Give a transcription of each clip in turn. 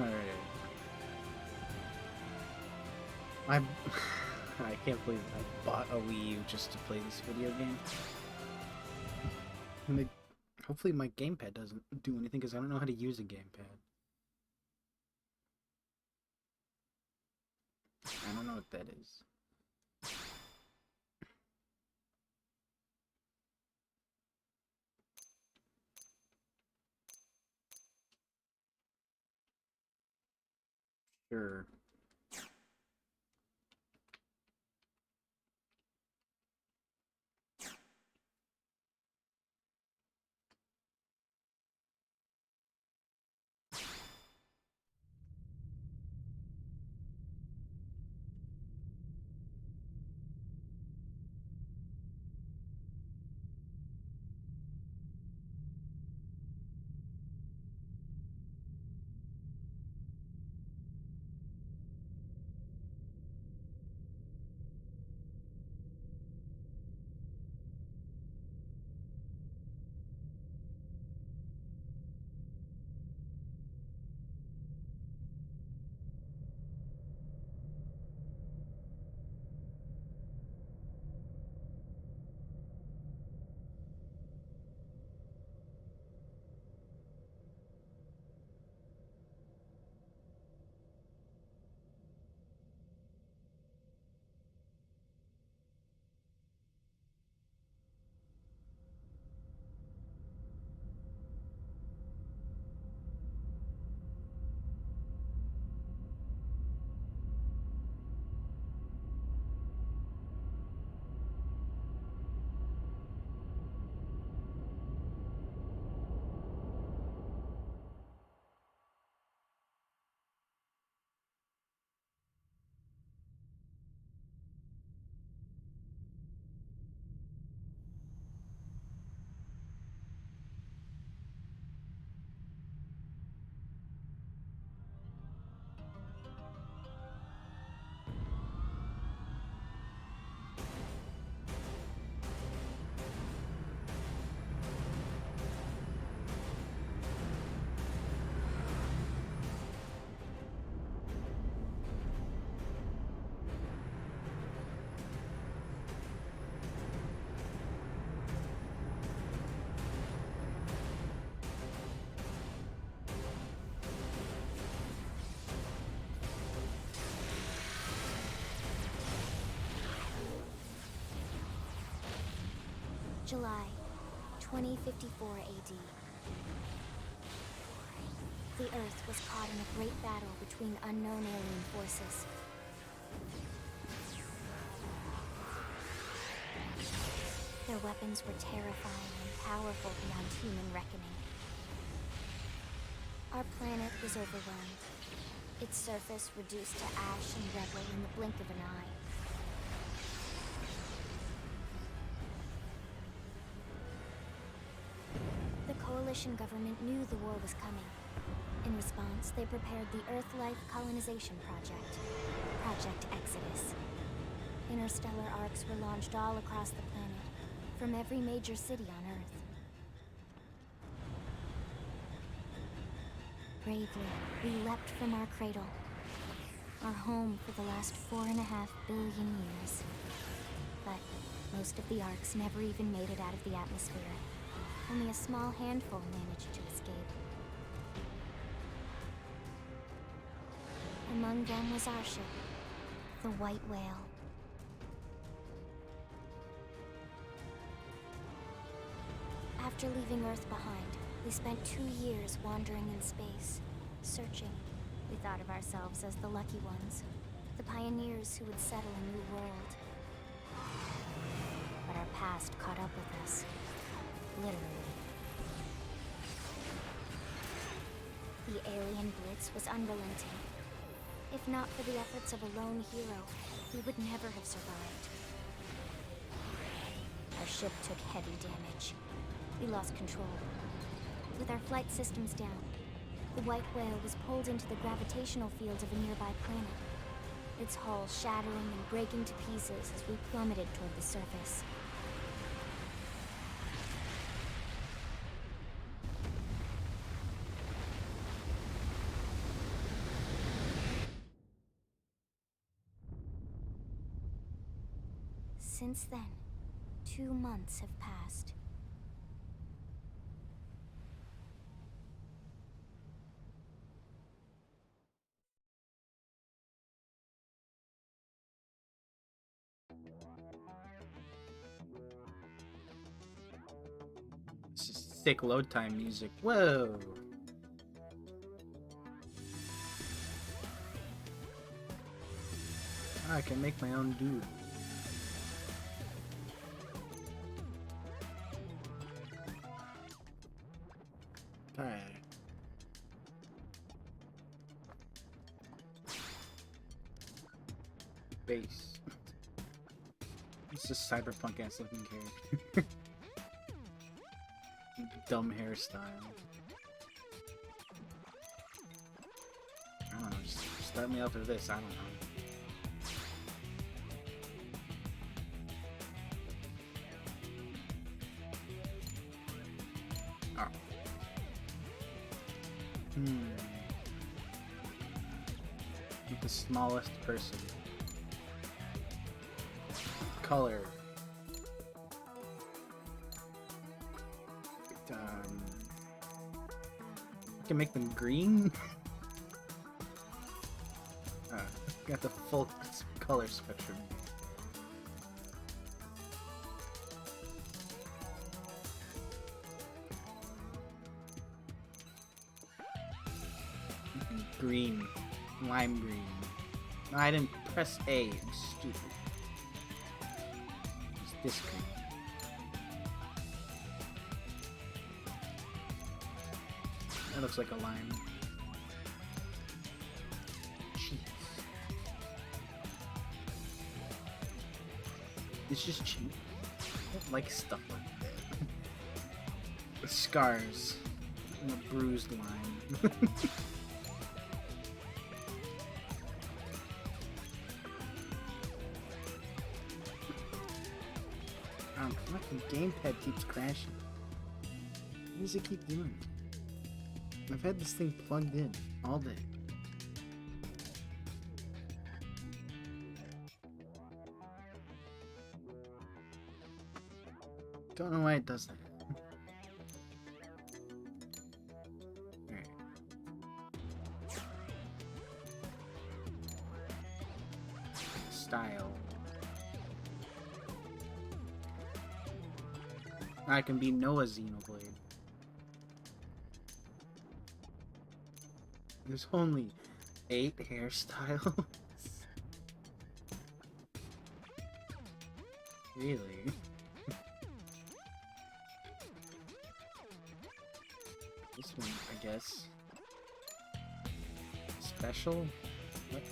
Alright. I I can't believe I bought a Wii U just to play this video game. And hopefully my gamepad doesn't do anything because I don't know how to use a gamepad. I don't know what that is. Sure. July 2054 AD. The Earth was caught in a great battle between unknown alien forces. Their weapons were terrifying and powerful beyond human reckoning. Our planet was overwhelmed, its surface reduced to ash and rubble in the blink of an eye. The Coalition government knew the war was coming. In response, they prepared the Earth-Life Colonization Project, Project Exodus. Interstellar arcs were launched all across the planet, from every major city on Earth. Bravely, we leapt from our cradle, our home for the last 4.5 billion years. But most of the arcs never even made it out of the atmosphere. Only a small handful managed to escape. Among them was our ship, the White Whale. After leaving Earth behind, we spent 2 years wandering in space, searching. We thought of ourselves as the lucky ones, the pioneers who would settle a new world. But our past caught up with us, literally. The alien blitz was unrelenting. If not for the efforts of a lone hero, we would never have survived. Our ship took heavy damage. We lost control. With our flight systems down, the White Whale was pulled into the gravitational field of a nearby planet, its hull shattering and breaking to pieces as we plummeted toward the surface. Since then, 2 months have passed. This is thick load time music. Whoa! I can make my own dude. Alright. Base. It's just cyberpunk ass looking character. Dumb hairstyle. I don't know, just start me off with this, I don't know. Oh. With the smallest person. Color. I can make them green. Got the full color spectrum. Green. Lime green. No, I didn't press A. I'm stupid. It's this green. That looks like a lime. Jeez. It's just cheap. I don't like stuff like that. The scars. And the bruised lime. Fucking gamepad keeps crashing. What does it keep doing? I've had this thing plugged in all day. Don't know why it does that. Alright. Style. I can be Noah Xenoblade. There's only 8 hairstyles. Really? This one, I guess. Special? What?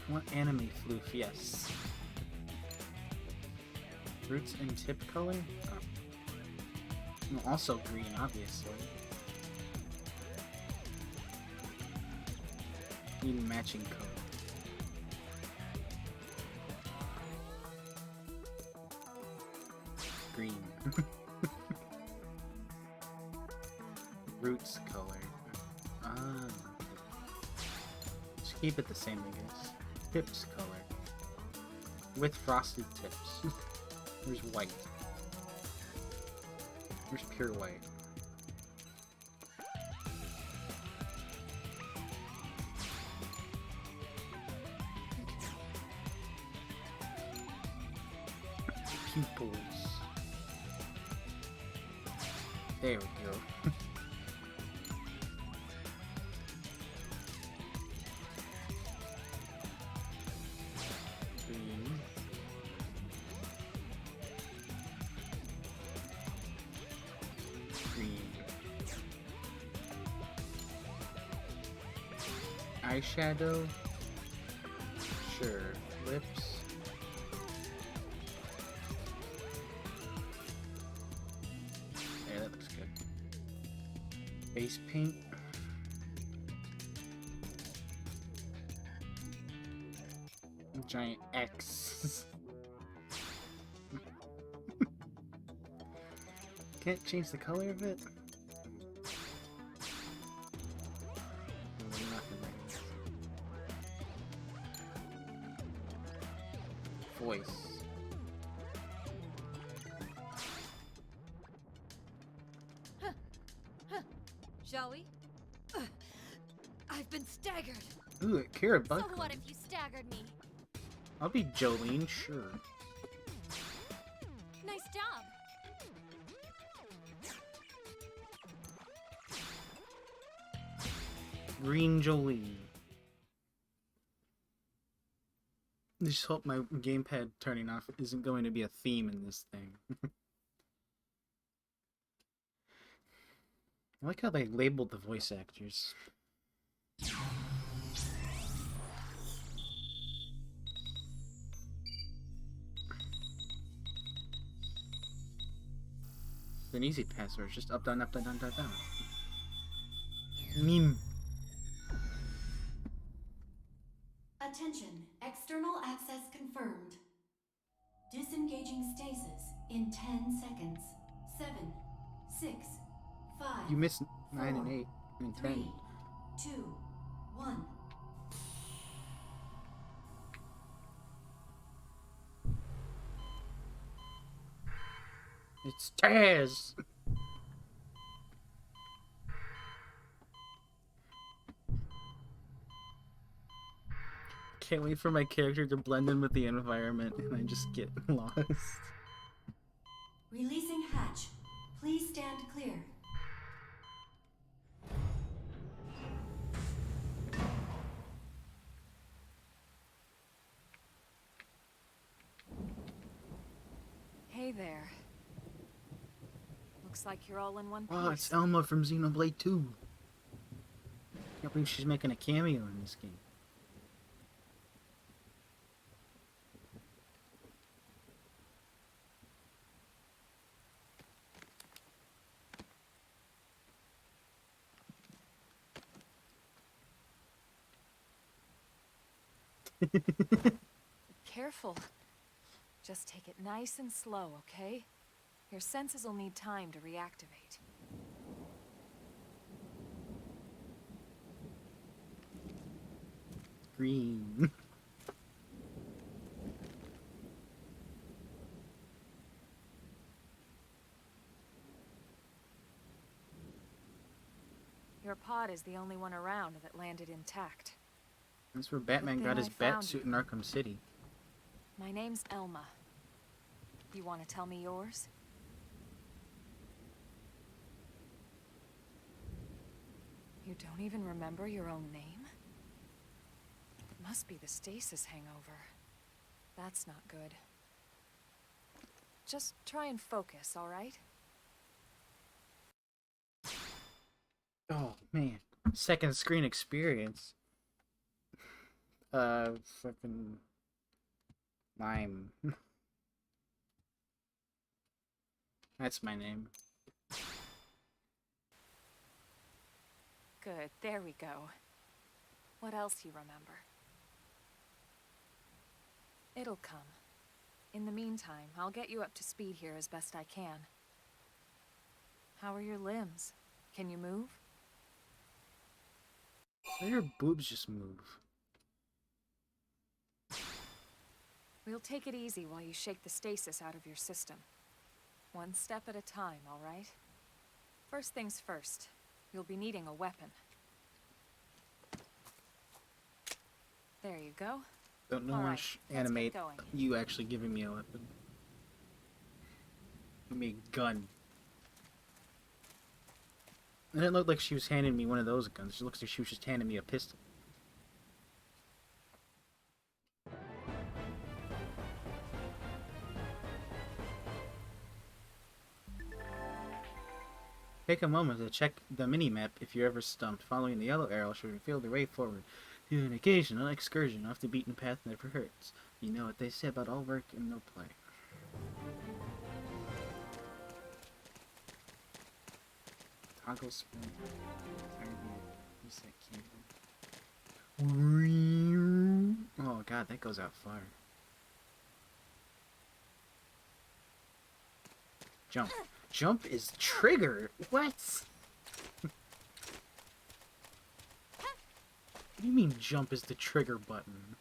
I want anime floof, yes. Roots and tip color? Oh. No, also green, obviously. Need matching color. Green. Roots color. Ah. Just keep it the same, I guess. Tips color. With frosted tips. There's white. There's pure white. Pupils. There we go. Green. Green. Eyeshadow. Sure. Lips. Yeah, that looks good. Face paint. Giant X. Can't change the color of it? Nothing like this. Voice. Shall we? I've been staggered. Ooh, Kira So Buck. what if you staggered me? I'll be Jolene, sure. Nice job. Green Jolene. I just hope my gamepad turning off isn't going to be a theme in this thing. I like how they labeled the voice actors. It's an easy password. It's just up, down, up, down, down, down, down. Meme. Attention, external access confirmed. Disengaging stasis in 10 seconds. 7, 6, 5. You missed 9 and 4, 8 and 3, 10. 2, 1. It's Taz! Can't wait for my character to blend in with the environment and I just get lost. Releasing hatch. Please stand clear. Hey there. Looks like you're all in one piece. Oh, it's Elma from Xenoblade 2. Can't believe she's making a cameo in this game. Careful. Just take it nice and slow, okay? Your senses will need time to reactivate. Green. Your pod is the only one around that landed intact. That's where Batman Good got thing his I bat found suit you. in Arkham City. My name's Elma. You want to tell me yours? You don't even remember your own name? It must be the stasis hangover. That's not good. Just try and focus, all right? Oh, man. Second screen experience. Fucking... Lime. That's my name. Good, there we go. What else you remember? It'll come. In the meantime, I'll get you up to speed here as best I can. How are your limbs? Can you move? Why do your boobs just move? We'll take it easy while you shake the stasis out of your system. One step at a time, all right? First things first, you'll be needing a weapon. There you go. Don't know All how right, to let's animate get going. you actually giving me a weapon. Give me a gun. It didn't look like she was handing me one of those guns. It looks like she was just handing me a pistol. Take a moment to check the mini-map if you're ever stumped. Following the yellow arrow should reveal the way forward. Do an occasional excursion off the beaten path never hurts. You know what they say about all work and no play. Toggle spin. Reset keyboard. Oh god, that goes out far. Jump. Jump is trigger. What? What do you mean jump is the trigger button?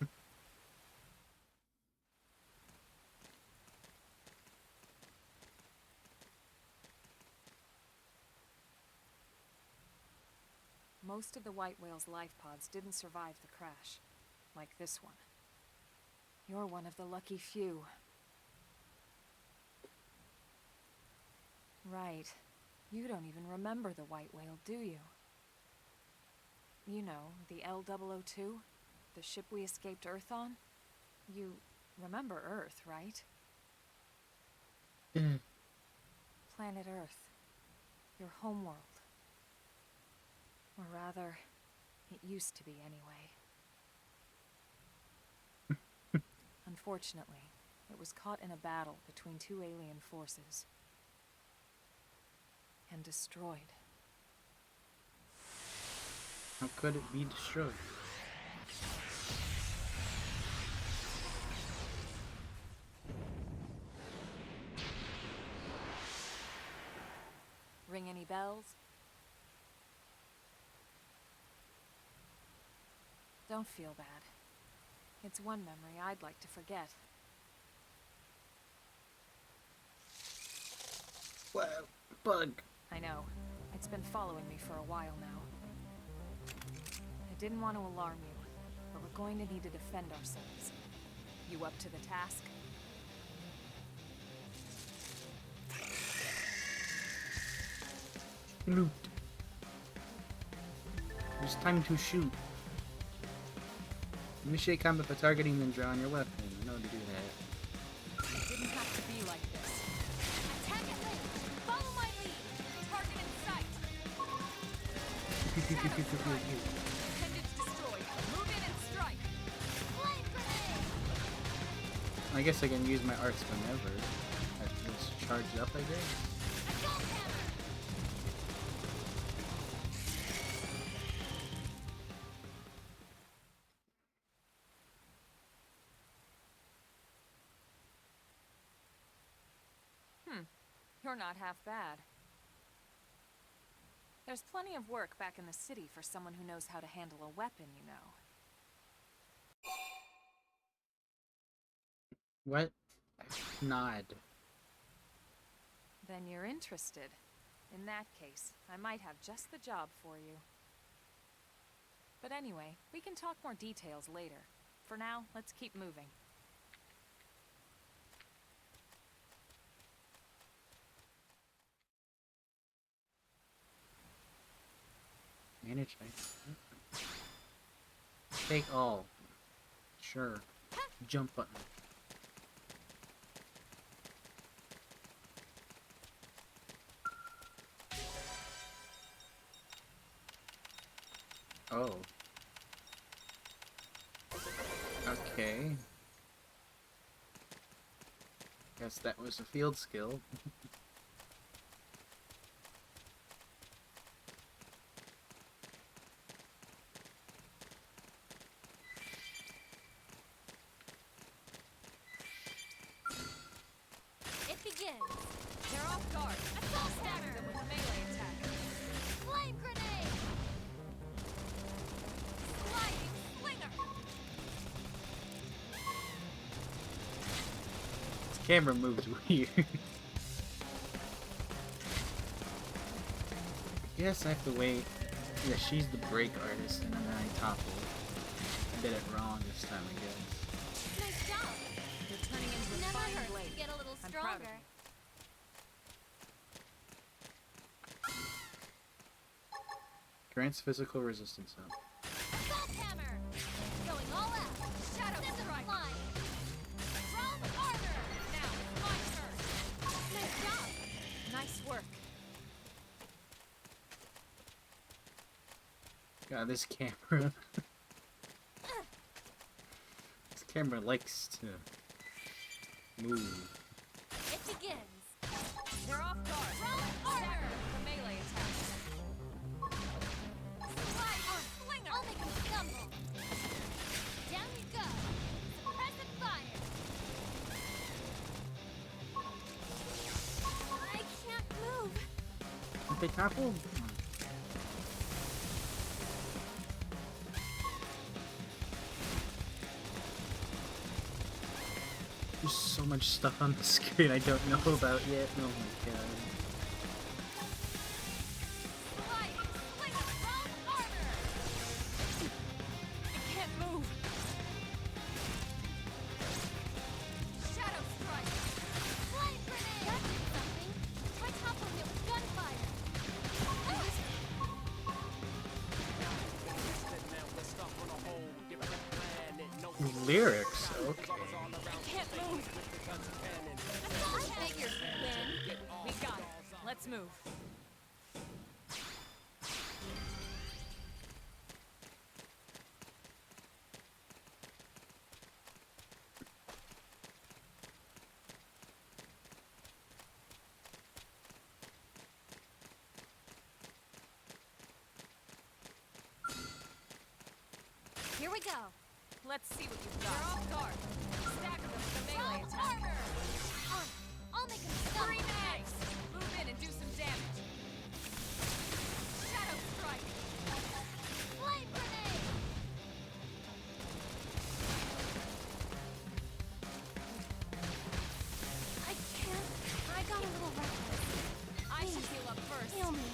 Most of the white whale's life pods didn't survive the crash, like this one. You're one of the lucky few. Right. You don't even remember the white whale, do you? You know, the L-002? The ship we escaped Earth on? You remember Earth, right? Planet Earth. Your homeworld. Or rather, it used to be anyway. Unfortunately, it was caught in a battle between two alien forces. And destroyed. How could it be destroyed? Ring any bells? Don't feel bad. It's one memory I'd like to forget. Wow, bug. I know. It's been following me for a while now. I didn't want to alarm you, but we're going to need to defend ourselves. You up to the task? Loot. It's time to shoot. Initiate combat by targeting then draw on your weapon. I know how to do that. It didn't have to be like this. Attack at lane! Follow my lead! Target in sight! Intended destroyed. Move in and strike! Flame grenade! I guess I can use my arts whenever. It's charged up, I guess. Assault hammer! You're not half bad. There's plenty of work back in the city for someone who knows how to handle a weapon, you know. What? Nod. Then you're interested. In that case, I might have just the job for you. But anyway, we can talk more details later. For now, let's keep moving. Manage. Take all. Sure. Jump button. Oh. Okay. Guess that was a field skill. It begins! They're off guard. Assault Stagger hammer! them with a melee attack. Flame grenade! Sliding slinger! This camera moves weird. I guess I have to wait. Yeah, she's the break artist and then I topple. I did it wrong this time, I guess. Nice job! You're turning into a Never fine hurts blade. to get a little I'm proud of stronger. you. Grants physical resistance up. Assault hammer! Going all out! Shadow Send them strike. flying! Throw harder! Now, my turn. Nice job! Nice work. God, this camera. This camera likes to move. It begins! They're off guard. Throw Stagger harder! them with a melee attack. Sliding slinger! I'll make them stumble! Down you go! Suppressive fire! I can't move! Did they topple? There's so much stuff on the screen I don't know about yet. Oh my god. Sliding slinger! Throw harder! Lyrics, okay. Can't move. I figured we'd win. We got it. Let's move. Here we go. Let's see what you've got. They're off guard. Stagger them with a melee attack. I'll make him stop. Three mags. Move in and do some damage. Shadow strike. Flame grenade! I can't. I got a little reckless. I should heal up first. Heal me.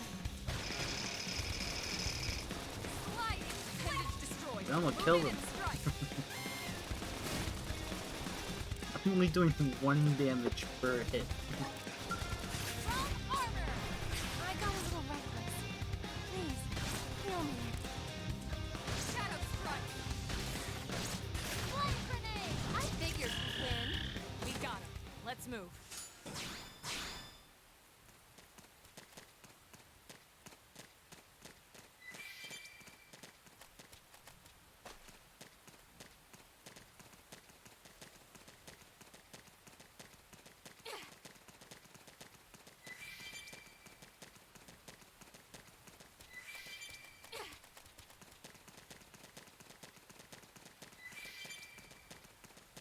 Sliding. Appendage destroyed. I'm gonna Move kill in them. and strike. I'm only doing 1 damage per hit. Strong armor! I got a little reckless. Please, heal me. Shadow strike. Flame grenade! I figured we'd win. We got him. Let's move.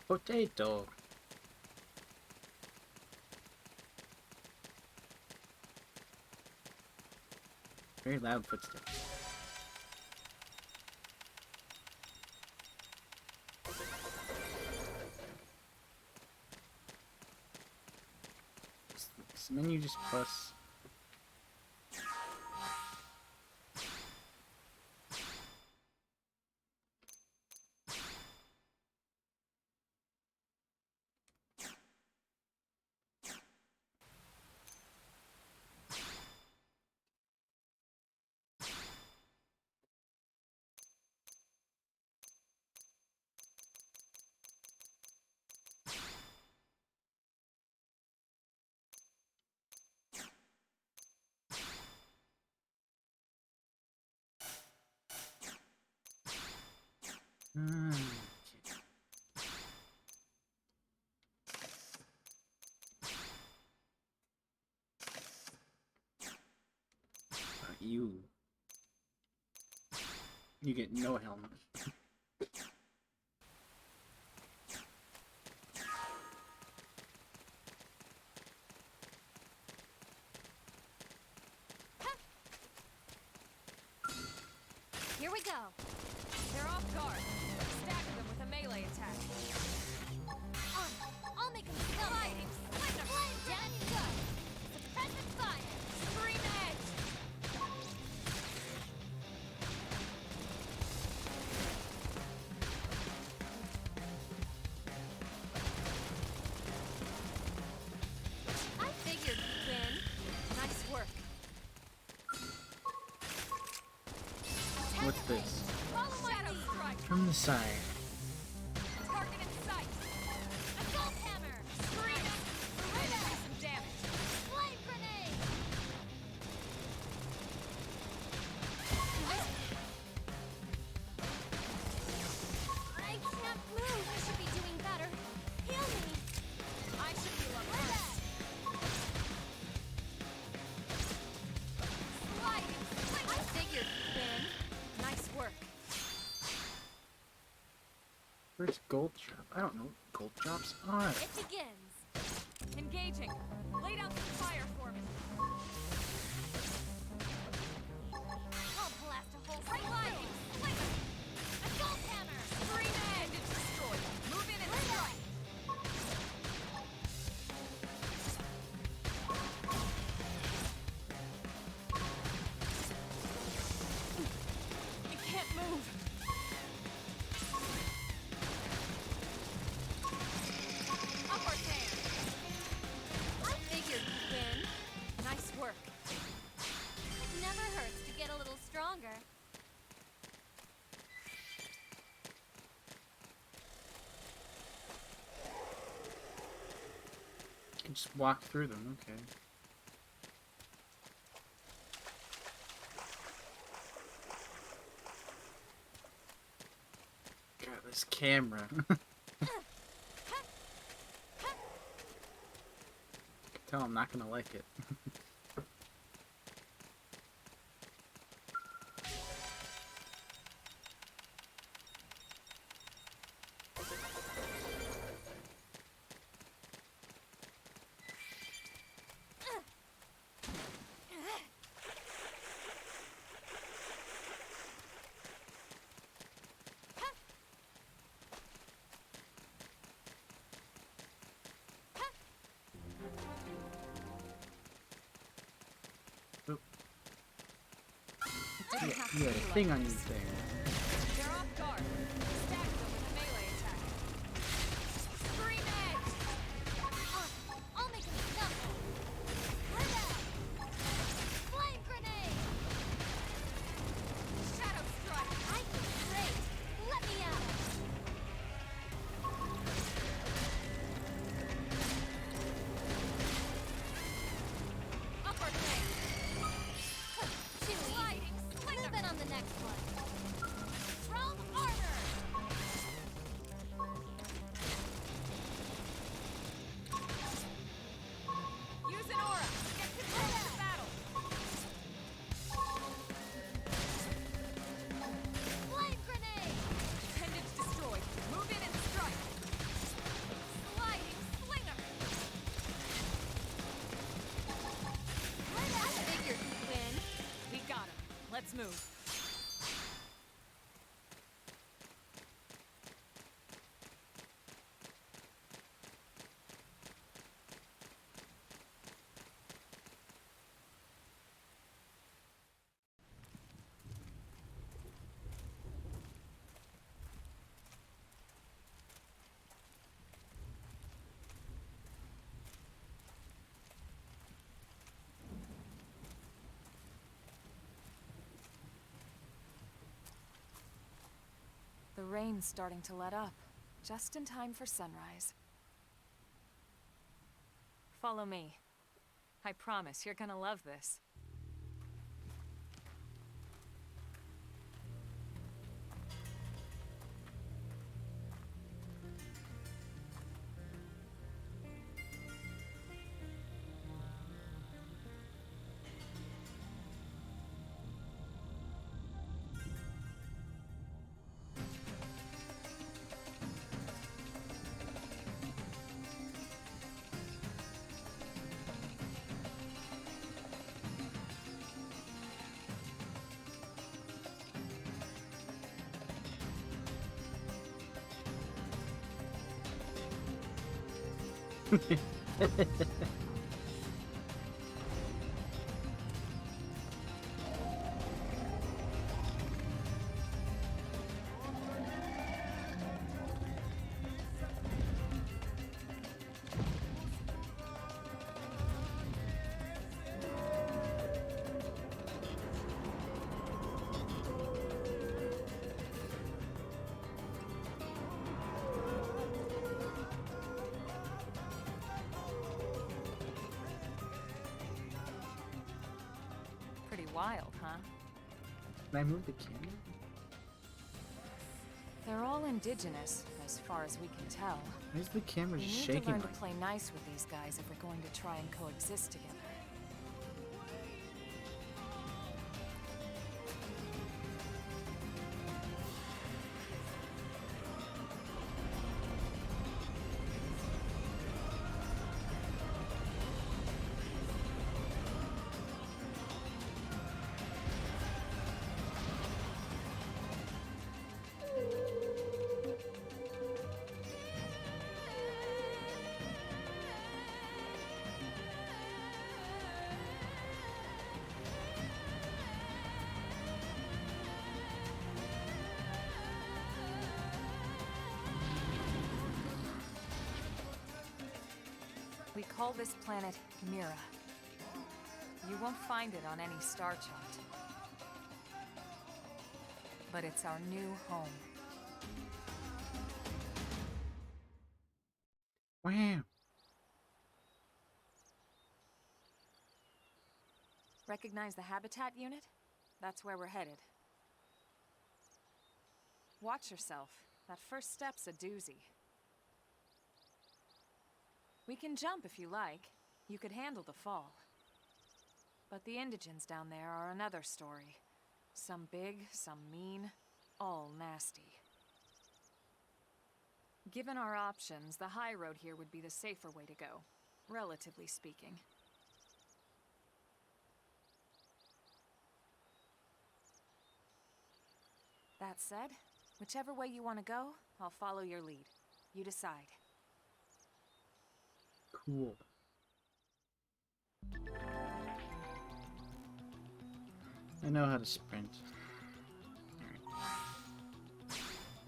Potato. Very loud footsteps. This menu just plus. You. You get no helmet. Here we go. They're off guard. Stagger them with a melee attack. I'll make him stop. Fighting. Flame down you go. Suppressive fire. Scream edge. I figured we'd win. Nice work. What's this? Follow my Shadow lead. strike. From the side. Target in sight. Assault hammer. Scream it. Do some damage. Flame grenade. I can't move. I should be doing better. Heal me. I should heal up first. Sliding. I figured we'd win. Nice work. Where's gold drop? I don't know what gold drops are. It begins. Engaging. Lay down some fire for me. I'll blast a hole right Sliding. Assault hammer. Scream edge. It's destroyed. Move in and strike. You can't move. Upper hand. I figured we'd win. Nice work. It never hurts to get a little stronger. can just walk through them, okay. God, this camera. Tell I'm not gonna like it. You had a thing on you there. They're off guard. Stack them with a melee attack. Scream edge! I'll make him stumble. Right out. Flame grenade. Shadow strike! I feel great. Let me out. Upper tank! Too easy. Moving on the next one. Realm armor! Use an aura! Get control of the battle! Flame grenade. Appendage destroyed. Move in and strike! Sliding slinger! I figured you'd win. We got him. Let's move. The rain's starting to let up, just in time for sunrise. Follow me. I promise you're gonna love this. Pretty wild, huh? Can I move the camera? They're all indigenous, as far as we can tell. Why is the camera We just need shaking to learn like to play nice with these guys if we're going to try and coexist together. We call this planet Mira. You won't find it on any star chart. But it's our new home. Wow. Recognize the habitat unit? That's where we're headed. Watch yourself. That first step's a doozy. We can jump if you like. You could handle the fall. But the indigents down there are another story. Some big, some mean, all nasty. Given our options, the high road here would be the safer way to go, relatively speaking. That said, whichever way you want to go, I'll follow your lead. You decide. Cool. I know how to sprint.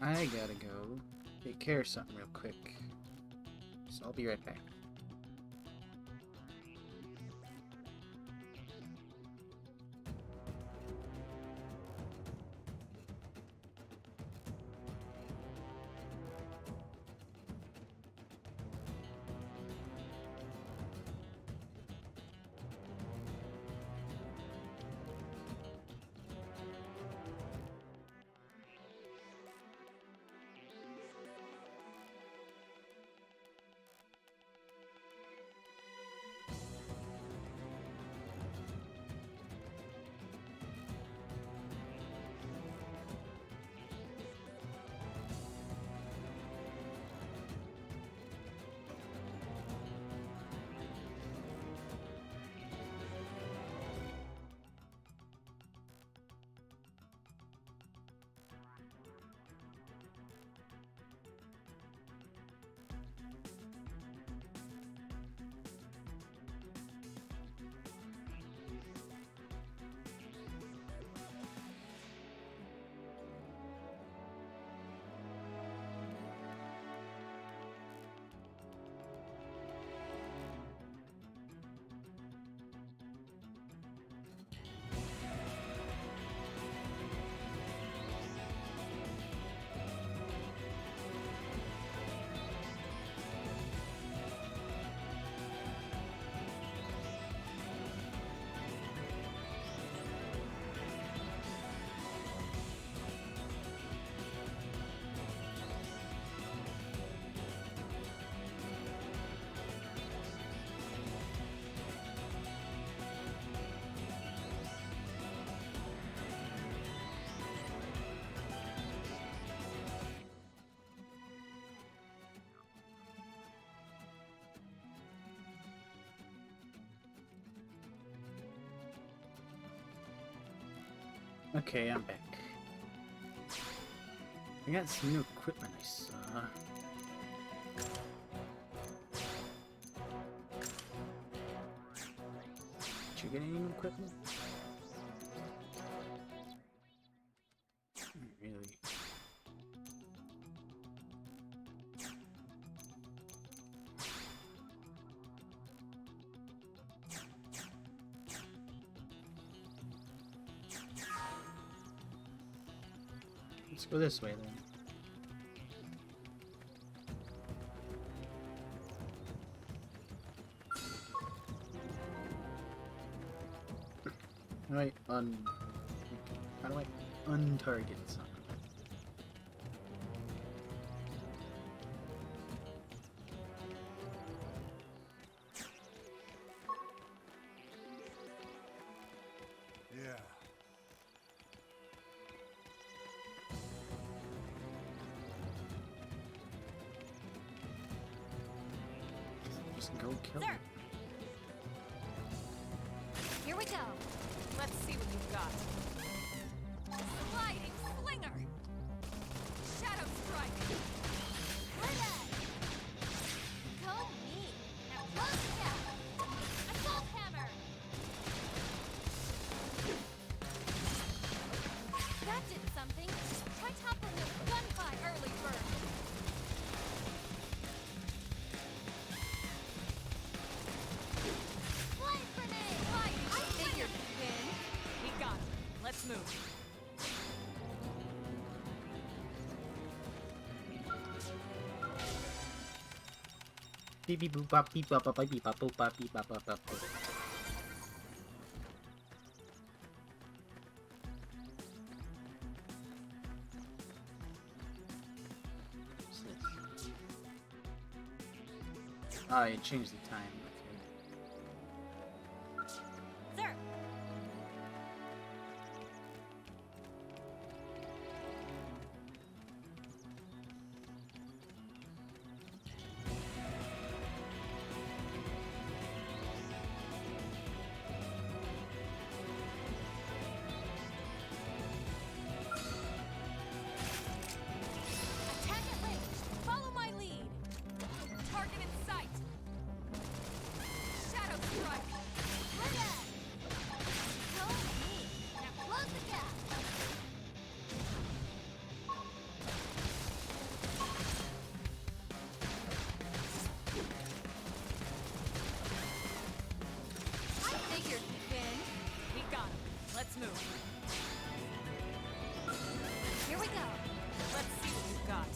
Alright. I gotta go take care of something real quick. So I'll be right back. Okay, I'm back. I got some new equipment I saw. Did you get any new equipment? Not really. Let's go this way then. How do I untarget something? Yeah. Just go kill Sir. them. Here we go. Let's see what you've got. Sliding slinger. Shadow strike. Blade. Go me. Now close down. Assault hammer. That did something. Try toppling it with gunfire. Early bird. Blade grenade. I figured it. Pin. We got him. Let's move. Beep beep boop bop beep bop bop beep bop boop bop beep bop bop bop boop. Oh, it changed the time. Okay. Sir! Attack at range. Follow my lead. Target in sight. Shadow strike. Look at! Go me! Now close the gap! I figured you'd win. We got him. Let's move. Here we go! Let's see what you've got.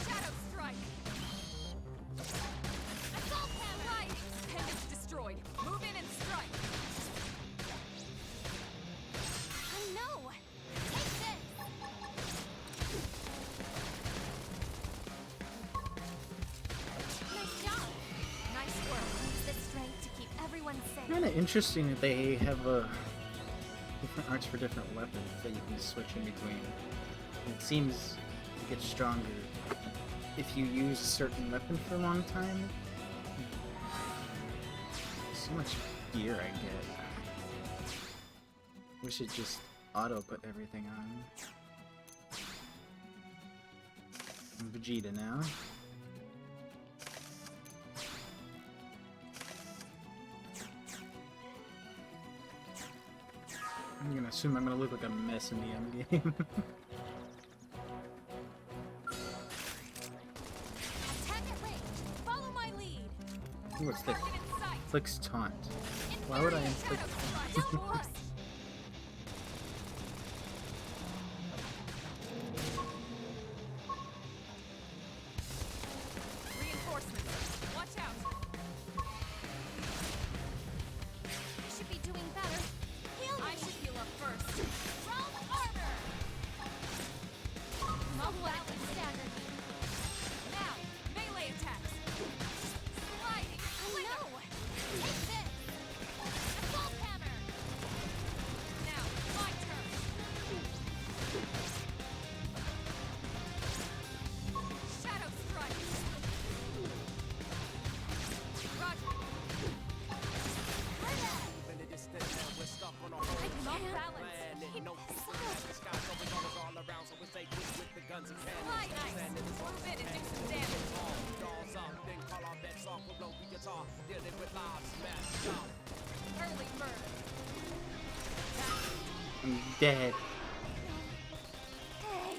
Shadow strike. Assault hammer. Pendants destroyed. Move in and strike. Oh no! Take this! Nice job! Nice work. Use this strength to keep everyone safe. Kind of interesting that they have different arts for different weapons that you can switch in between. It seems to get stronger if you use a certain weapon for a long time. So much gear I get. Wish it just auto put everything on. I'm Vegeta now. I'm gonna assume I'm gonna look like a mess in the end game. Attack at range. Follow my lead. What's this? Target in sight. Inflicts taunt. Why would I inflict? Shadow strike. Don't push. Reinforcements. Watch out. You should be doing better. Heal me! I should heal up first. Realm armor! Not What well. can stagger me? Now, melee attacks. Sliding. Oh no! Take this! Assault hammer! Now, my turn. Shadow strike. Roger. I'm off balance. Keep this up! Slide nice. Move in and do some damage. Early murder. I'm dead. Hey!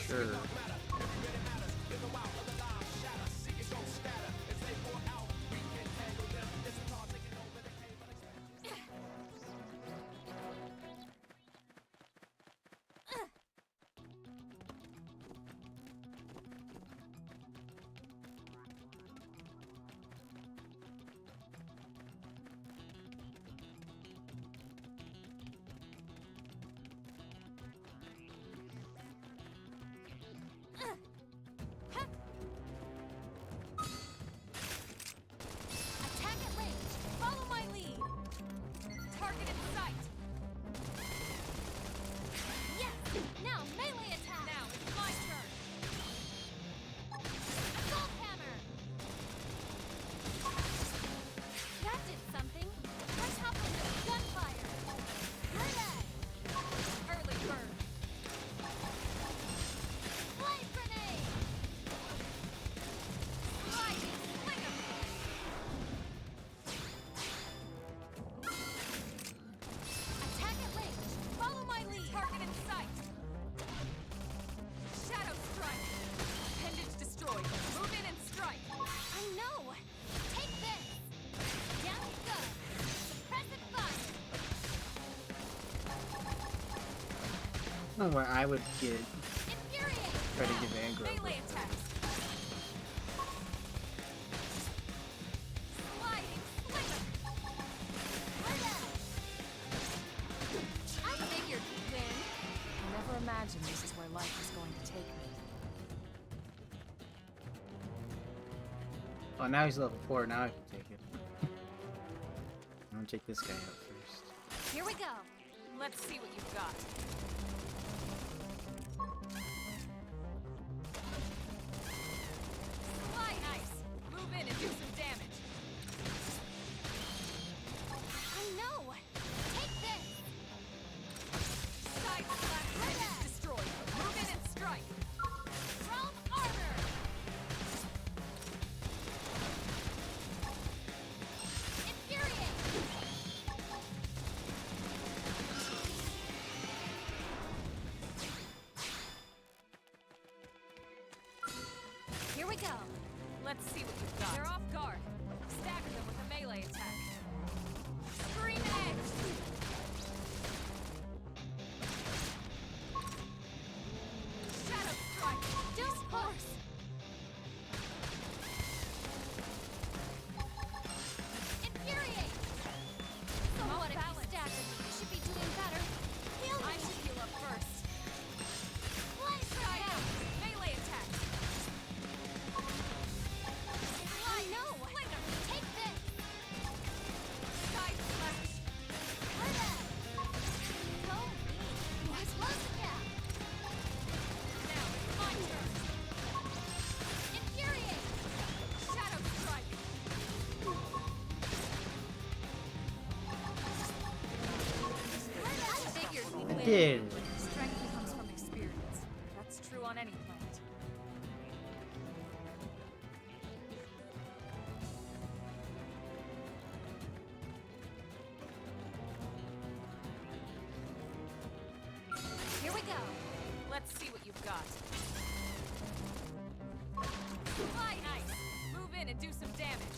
Sure. Attack at range. Follow my lead. Target in sight. Yes! Now melee attack! Now it's my turn. Assault hammer! That did something! Let's hop into gunfire! Grenade! Early burn. Blade grenade! Lightning. Fling 'em. Attack at range. Follow my lead. Target in sight. Shadow strike. Pendants destroyed. Move in and strike. I know! Take this! Down you go! Suppressive fire! I don't know why I would get Infuriate! try to give aggro. Melee attacks. Sliding. Fling 'em. Grenade! I figured you'd win. Oh, now he's level 4. Now I can take it. I'm gonna take this guy out first. Here we go. Let's see what you've got. Fly nice. Move in and do some damage. I know. Take this. Side slash and destroy. Move in and strike. Realm armor. Infuriate. Here we go. Let's see what you've got. They're off guard. Stagger them with a melee attack. Scream edge. Shadow strike. Discourse. Infuriate. Somewhat if you staggered me. You should be doing better. Heal me. I should heal up first. Fly strike. Melee attack. I know. Take this. Side slash. Harder. Go me. Let's close the gap. Now it's my turn. Infuriate. Shadow strike. I figured we'd I win. did. Strength comes from experience. That's true on any planet. Here we go. Let's see what you've got. Fly nice. Move in and do some damage.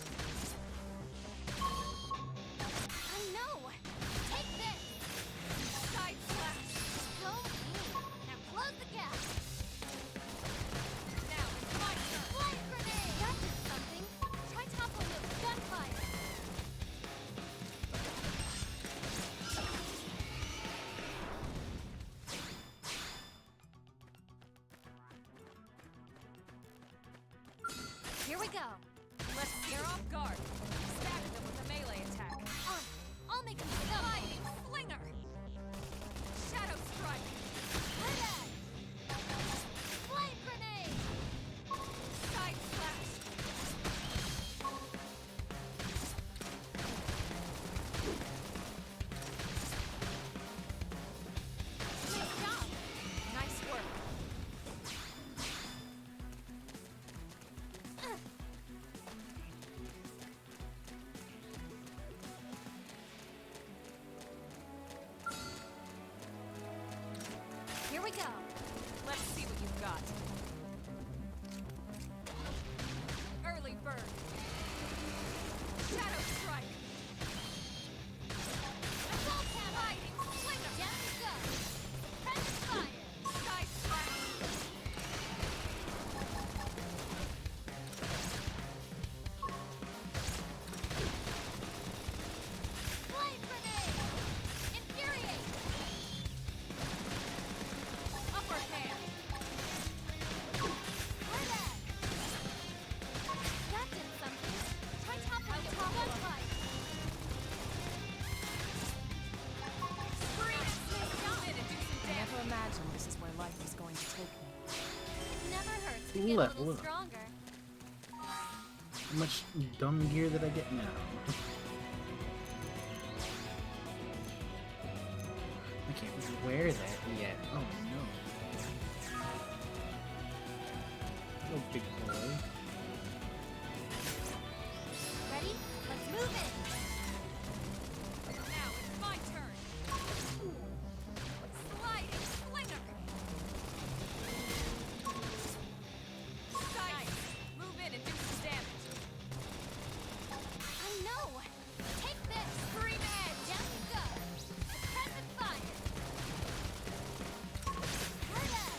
I know. Take this. Side slash. Go me. Now close the gap. Now it's my turn. Flight grenade. That did something. Try toppling it with gunfire. Here we go. Let's see. They're off guard. Stagger them with a melee attack. I'll make them Fighting Slinger. Shadow strike. Harder. Flight grenade. Side slash. Nice job. Nice work. Here we go. Let's see what you've got. Early bird. Shadow strike. Assault hammer. Fighting Slinger. Down you go. Press fire. Side slash. Flight grenade. Infuriate. Upper hand. Harder. That did something. Try toppling it with gunfire. Scream and move in and do some I damage. never imagined this is where life was going to take me. It never hurts to Ooh, get a that little would. stronger. How much dumb gear that I get now? I can't wear that yet. Oh no. Hello, big boy. Ready? Let's move it. Now it's my turn. Sliding Slinger. Side. Move in and do some damage. I know. Take this. Scream edge. Down you go. Suppressive fire. Harder.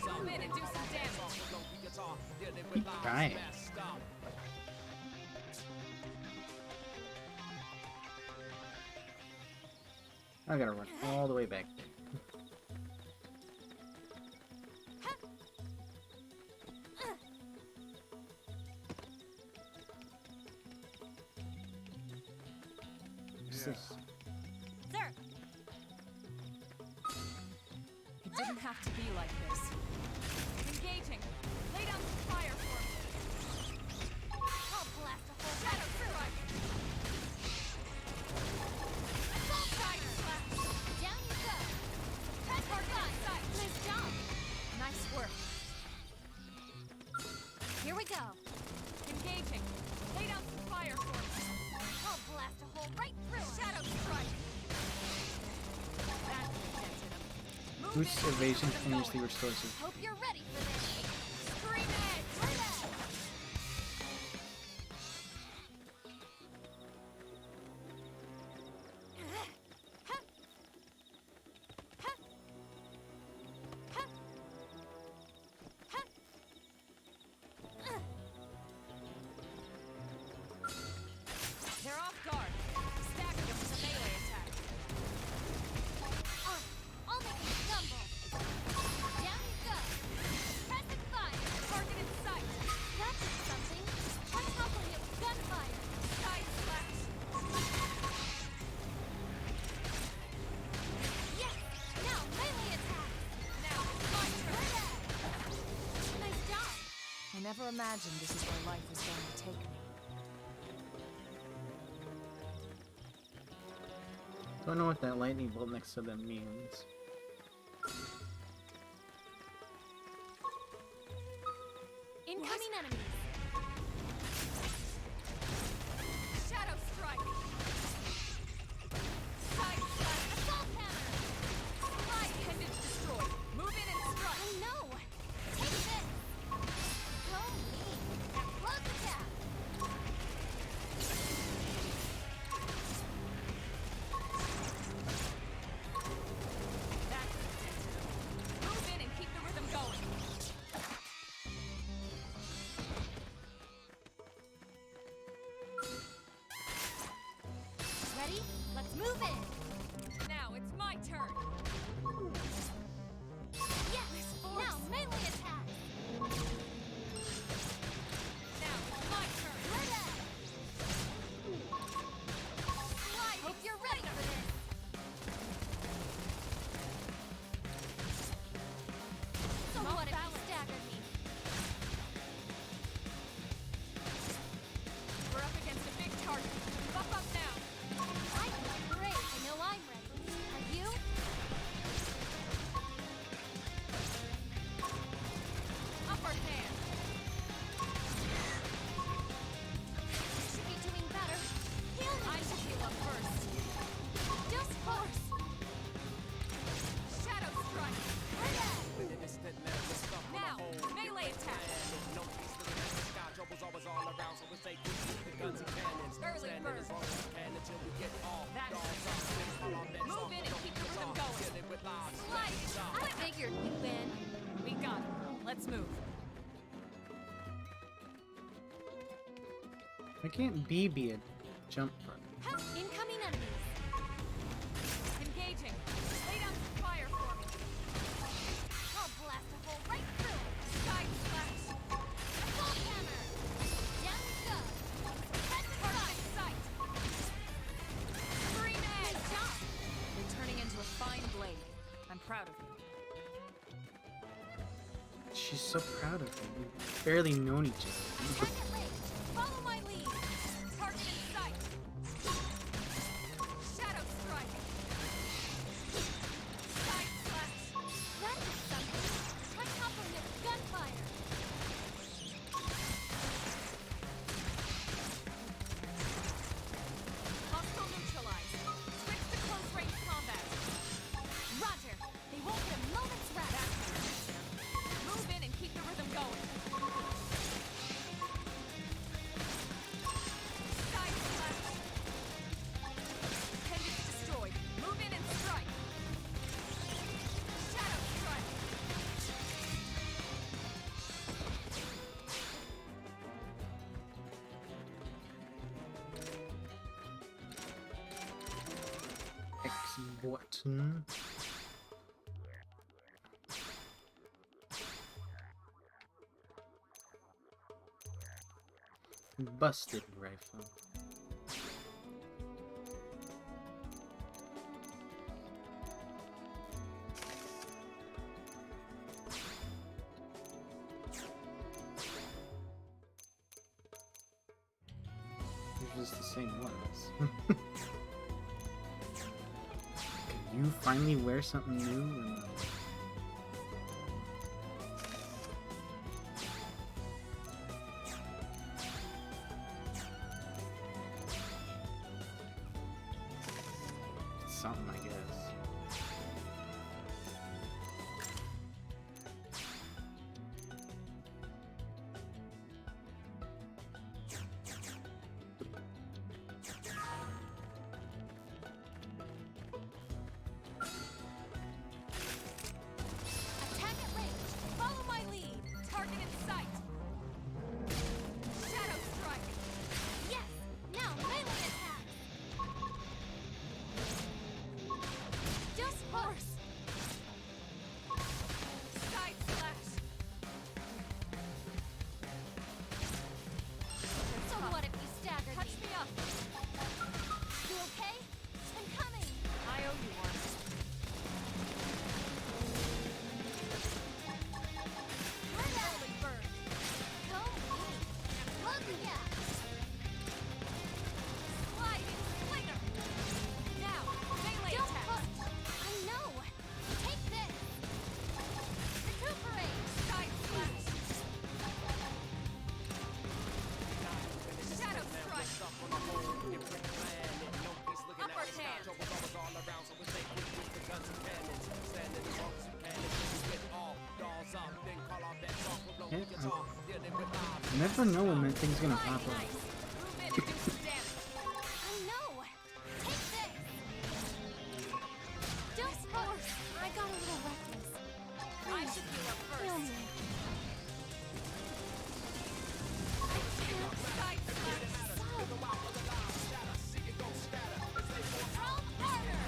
Move in and do some damage. Keep trying. I gotta run all the way back there. What's this? Sir! It didn't have to be like this. Engaging. Lay down some fire for me. I'll blast a hole Shadow strike. Assault fire slash. down you go! Press target in sight. Nice job! Nice work. Here we go! Engaging. Lay down some fire for me. I'll blast a hole right through it! Shadow strike. That dented him. Move Boost in and evasion keep them continuously going. restores his. Hope you're ready for this! Scream edge. They're off guard. Stagger them with a melee attack. I'll make you stumble! Down you go! Press and fire! Target in sight. That did something! On top of it, gunfire! Side slash. Yes! Now melee attack! Now it's my turn. Nice job! I never imagined this is where life was going to take me. Don't know what that lightning bolt next to them means. Incoming enemies! Shadow strike. Side slash. Assault hammer! Slide pendant destroyed. Move in and strike. I know! Take this! Go me! Now close the gap! That's it. Move in and keep the rhythm going. Ready? Let's move in! Now it's my turn. Yes! Now melee attack! Now it's my turn. Ready! Slide. Hope you're ready for this! Somewhat if you staggered me. We're up against a big target. Buff up now. I feel great. I know I'm ready. Are you? Upper hand. Should be doing better. Heal me! I should heal up first. Just force! Shadow strike. Ready! Now melee attack. Early bird. That's it. Move in and keep the rhythm going. Slide. I figured we'd win. We got it. Let's move. Why can't B be a jump button? Incoming enemies. Engaging. Lay down some fire for me. I'll blast a hole right through it. Side slash. Assault hammer! Down we go! Press and Target strike! in sight. Scream edge. Nice job! You're turning into a fine blade. I'm proud of you. She's so proud of him. We've barely known each other. Attack at range! Follow my lead! Target in sight. Shadow strike. Side slash. That did something! On top of it, gunfire! Hostile neutralized. Switch to close range combat. Roger! They won't get a moment's rest! Move in and keep the rhythm going. Listen. Busted rifle. They're just the same ones. Can you finally wear something new? Or no? Something, I guess. Attack at range! Follow my lead! Target in sight! Shadow strike! Yes! Now melee attack! Just horse! Side slash! So what if you stagger Touch me? me up! You okay? I'm coming! I owe you one. Early bird! Go me! Look ya! Sliding slinger! Now, melee Don't attack! push! I know! Take this! Recuperate! Side slash! Shadow strike! Upper hand! Yeah, I never know when that thing's gonna pop up. Move in and do some damage! I know! Take this! Just horse! I got a little reckless. I should heal up Feel first. me. Side slash! Roll harder!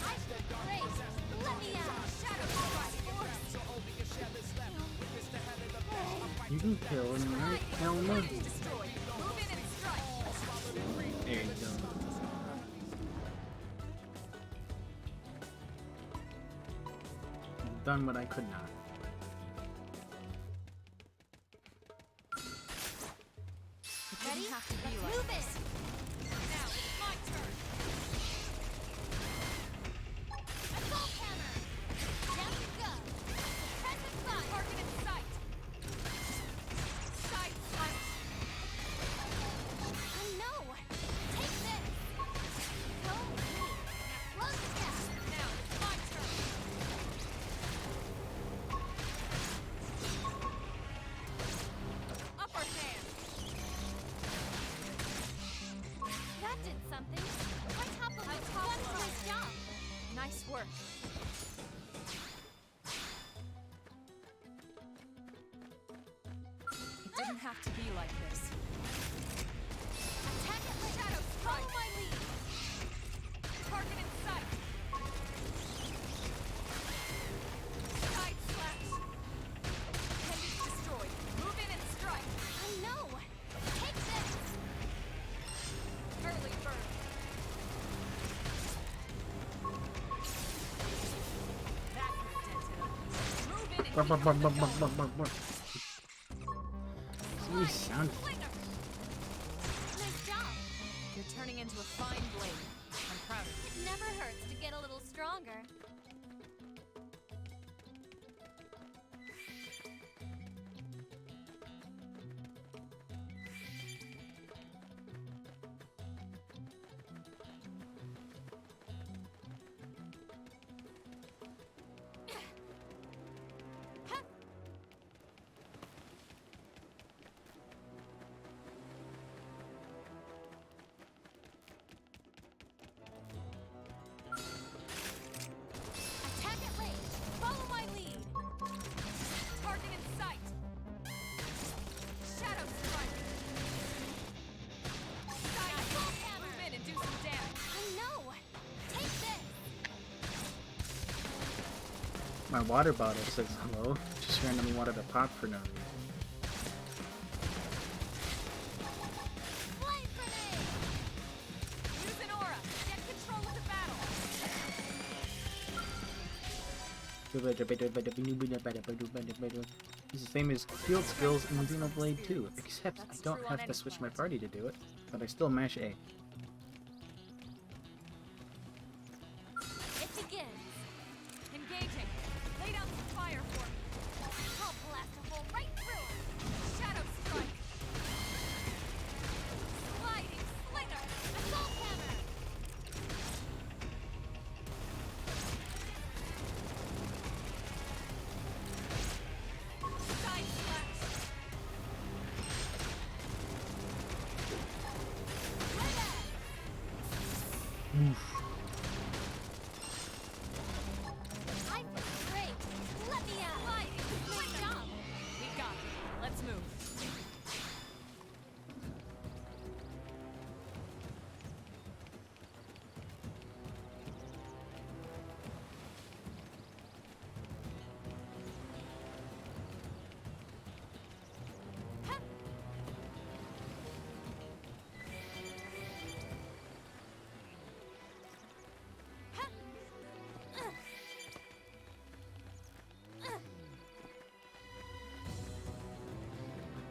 I should break! Let me out! Shadow strike! You can kill him, right? Hell no. Destroyed! Move in and strike! There you go. Done what I could not. It Ready? didn't have to be Let's like move this. it! Now, it's my turn! Assault hammer! Down you go! Present fire! Target in sight! Side slash! I know! Take this! Go me! Close down! Now, it's my turn! Upper hand! That did something! I toppled I this toppled one it. job! Nice work. It didn't have to be like this. Attack at my Shadow Follow strike! my lead! Target in sight! Side slash! Appendage destroyed. Move in and strike! I know! Take this! Early bird! That could have dented him. Move in and Bark, bark, bark, keep bark, going. bark, bark, bark, bark. You sound. Slinger! Nice job! You're turning into a fine blade. I'm proud of you. It never hurts to get a little stronger. My water bottle says hello. Just randomly wanted to pop for no reason. Flame grenade! Use an aura. Get control of the battle. This is same as field skills in Xenoblade 2, except I don't have to switch my party to do it, but I still mash A. It begins. Engaging. Lay down some fire for me. I'll blast a hole right through him. Shadow strike. Sliding slinger. Assault hammer. Side slash. Red egg. Oof. I feel great. Let me out. Sliding. Good job. We got it. Let's move.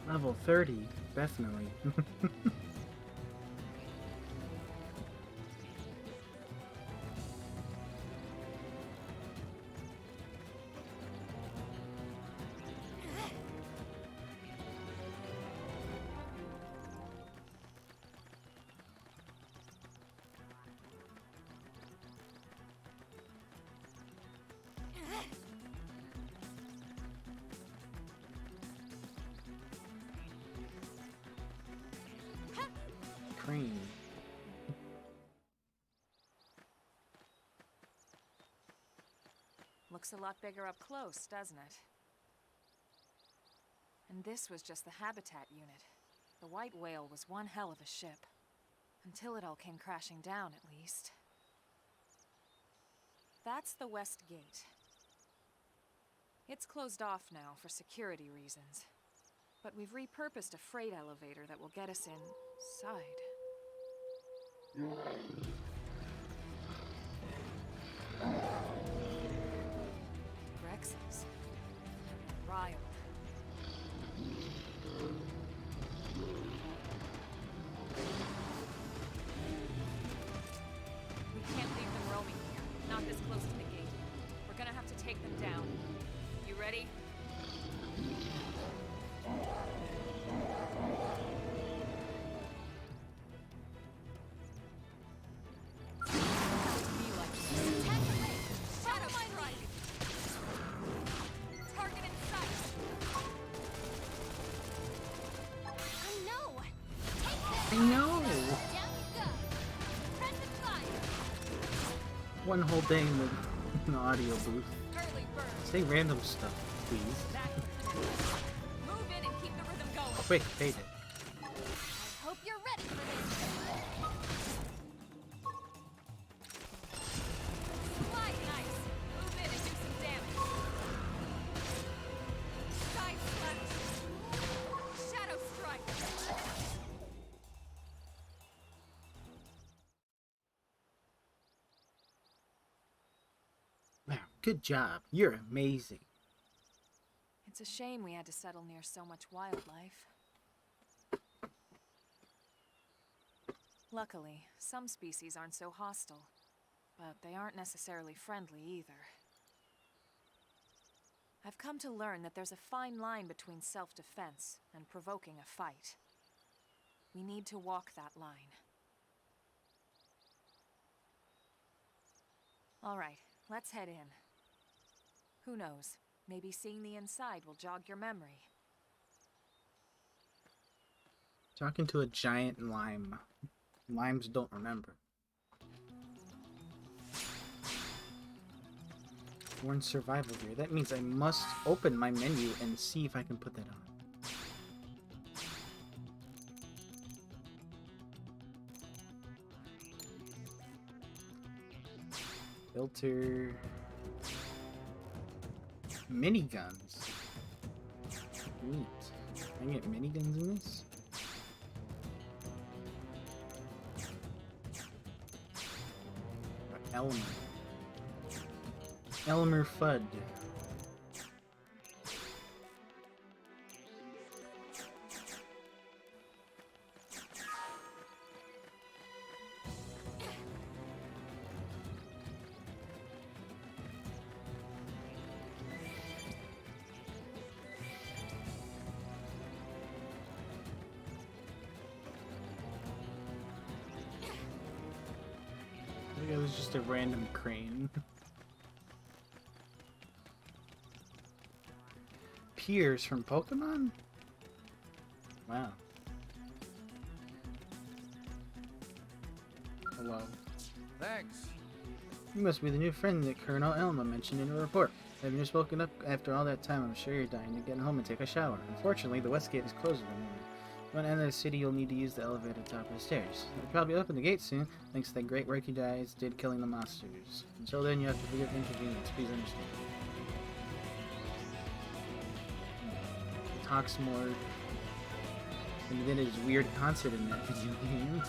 Level 30, definitely. Crane. Looks a lot bigger up close, doesn't it? And this was just the habitat unit. The white whale was one hell of a ship. Until it all came crashing down, at least. That's the west gate. It's closed off now for security reasons. But we've repurposed a freight elevator that will get us inside. Rexes. Riled. We can't leave them roaming here. Not this close to the gate. We're gonna have to take them down. You ready? I know! One whole day in the audio booth. Say random stuff, please. Move in and keep the rhythm going. Quick, fade it. I hope you're ready for this. Slide nice. Move in and do some damage. Side slash. Shadow strike. Wow, good job. You're amazing. It's a shame we had to settle near so much wildlife. Luckily, some species aren't so hostile, but they aren't necessarily friendly either. I've come to learn that there's a fine line between self-defense and provoking a fight. We need to walk that line. All right, let's head in. Who knows? Maybe seeing the inside will jog your memory. Talking to a giant lime. Limes don't remember. We're in survival here. That means I must open my menu and see if I can put that on. Filter. Miniguns. Neat. Can I get miniguns in this? Elmer. Elmer Fudd. It was just a random crane. Piers from Pokemon? Wow. Hello. Thanks. You must be the new friend that Colonel Elma mentioned in her report. Having just woken up after all that time, I'm sure you're dying to get home and take a shower. Unfortunately, the west gate is closed at the moment. If you want to enter the city, you'll need to use the elevator at the top of the stairs. They'll probably open the gate soon, thanks to that great work you guys did killing the monsters. Until then, you have to forgive inconvenience. Please understand. Talks more. And then his weird concert in that video game.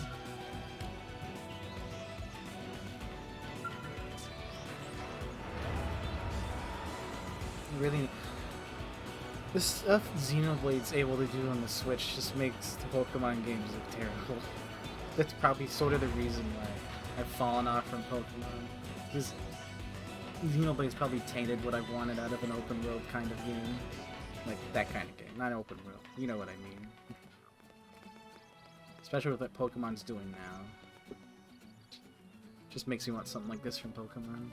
Really, this stuff Xenoblade's able to do on the Switch just makes the Pokemon games look terrible. That's probably sort of the reason why I've fallen off from Pokemon. Because Xenoblade's probably tainted what I wanted out of an open world kind of game. Like, that kind of game, not open world. You know what I mean. Especially with what Pokemon's doing now. Just makes me want something like this from Pokemon.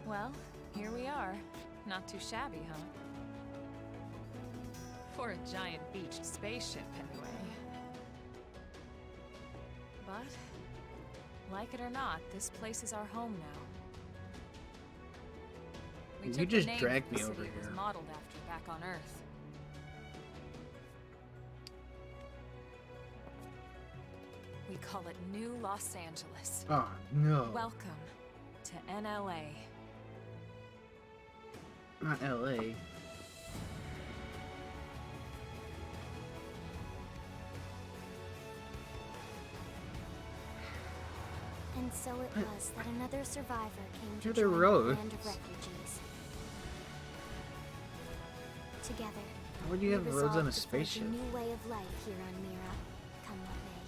Well, here we are. Not too shabby, huh? For a giant beached spaceship, anyway. But, like it or not, this place is our home now. We You took just the name dragged the me city over it was here. modeled after back on Earth. We call it New Los Angeles. Oh no. Welcome to NLA. Not LA. And so it was that another survivor came to Here are the join the roads. land of refugees. Together, Why do you have we roads on a resolved to forge spaceship? a new way of life here on Mira, come what may.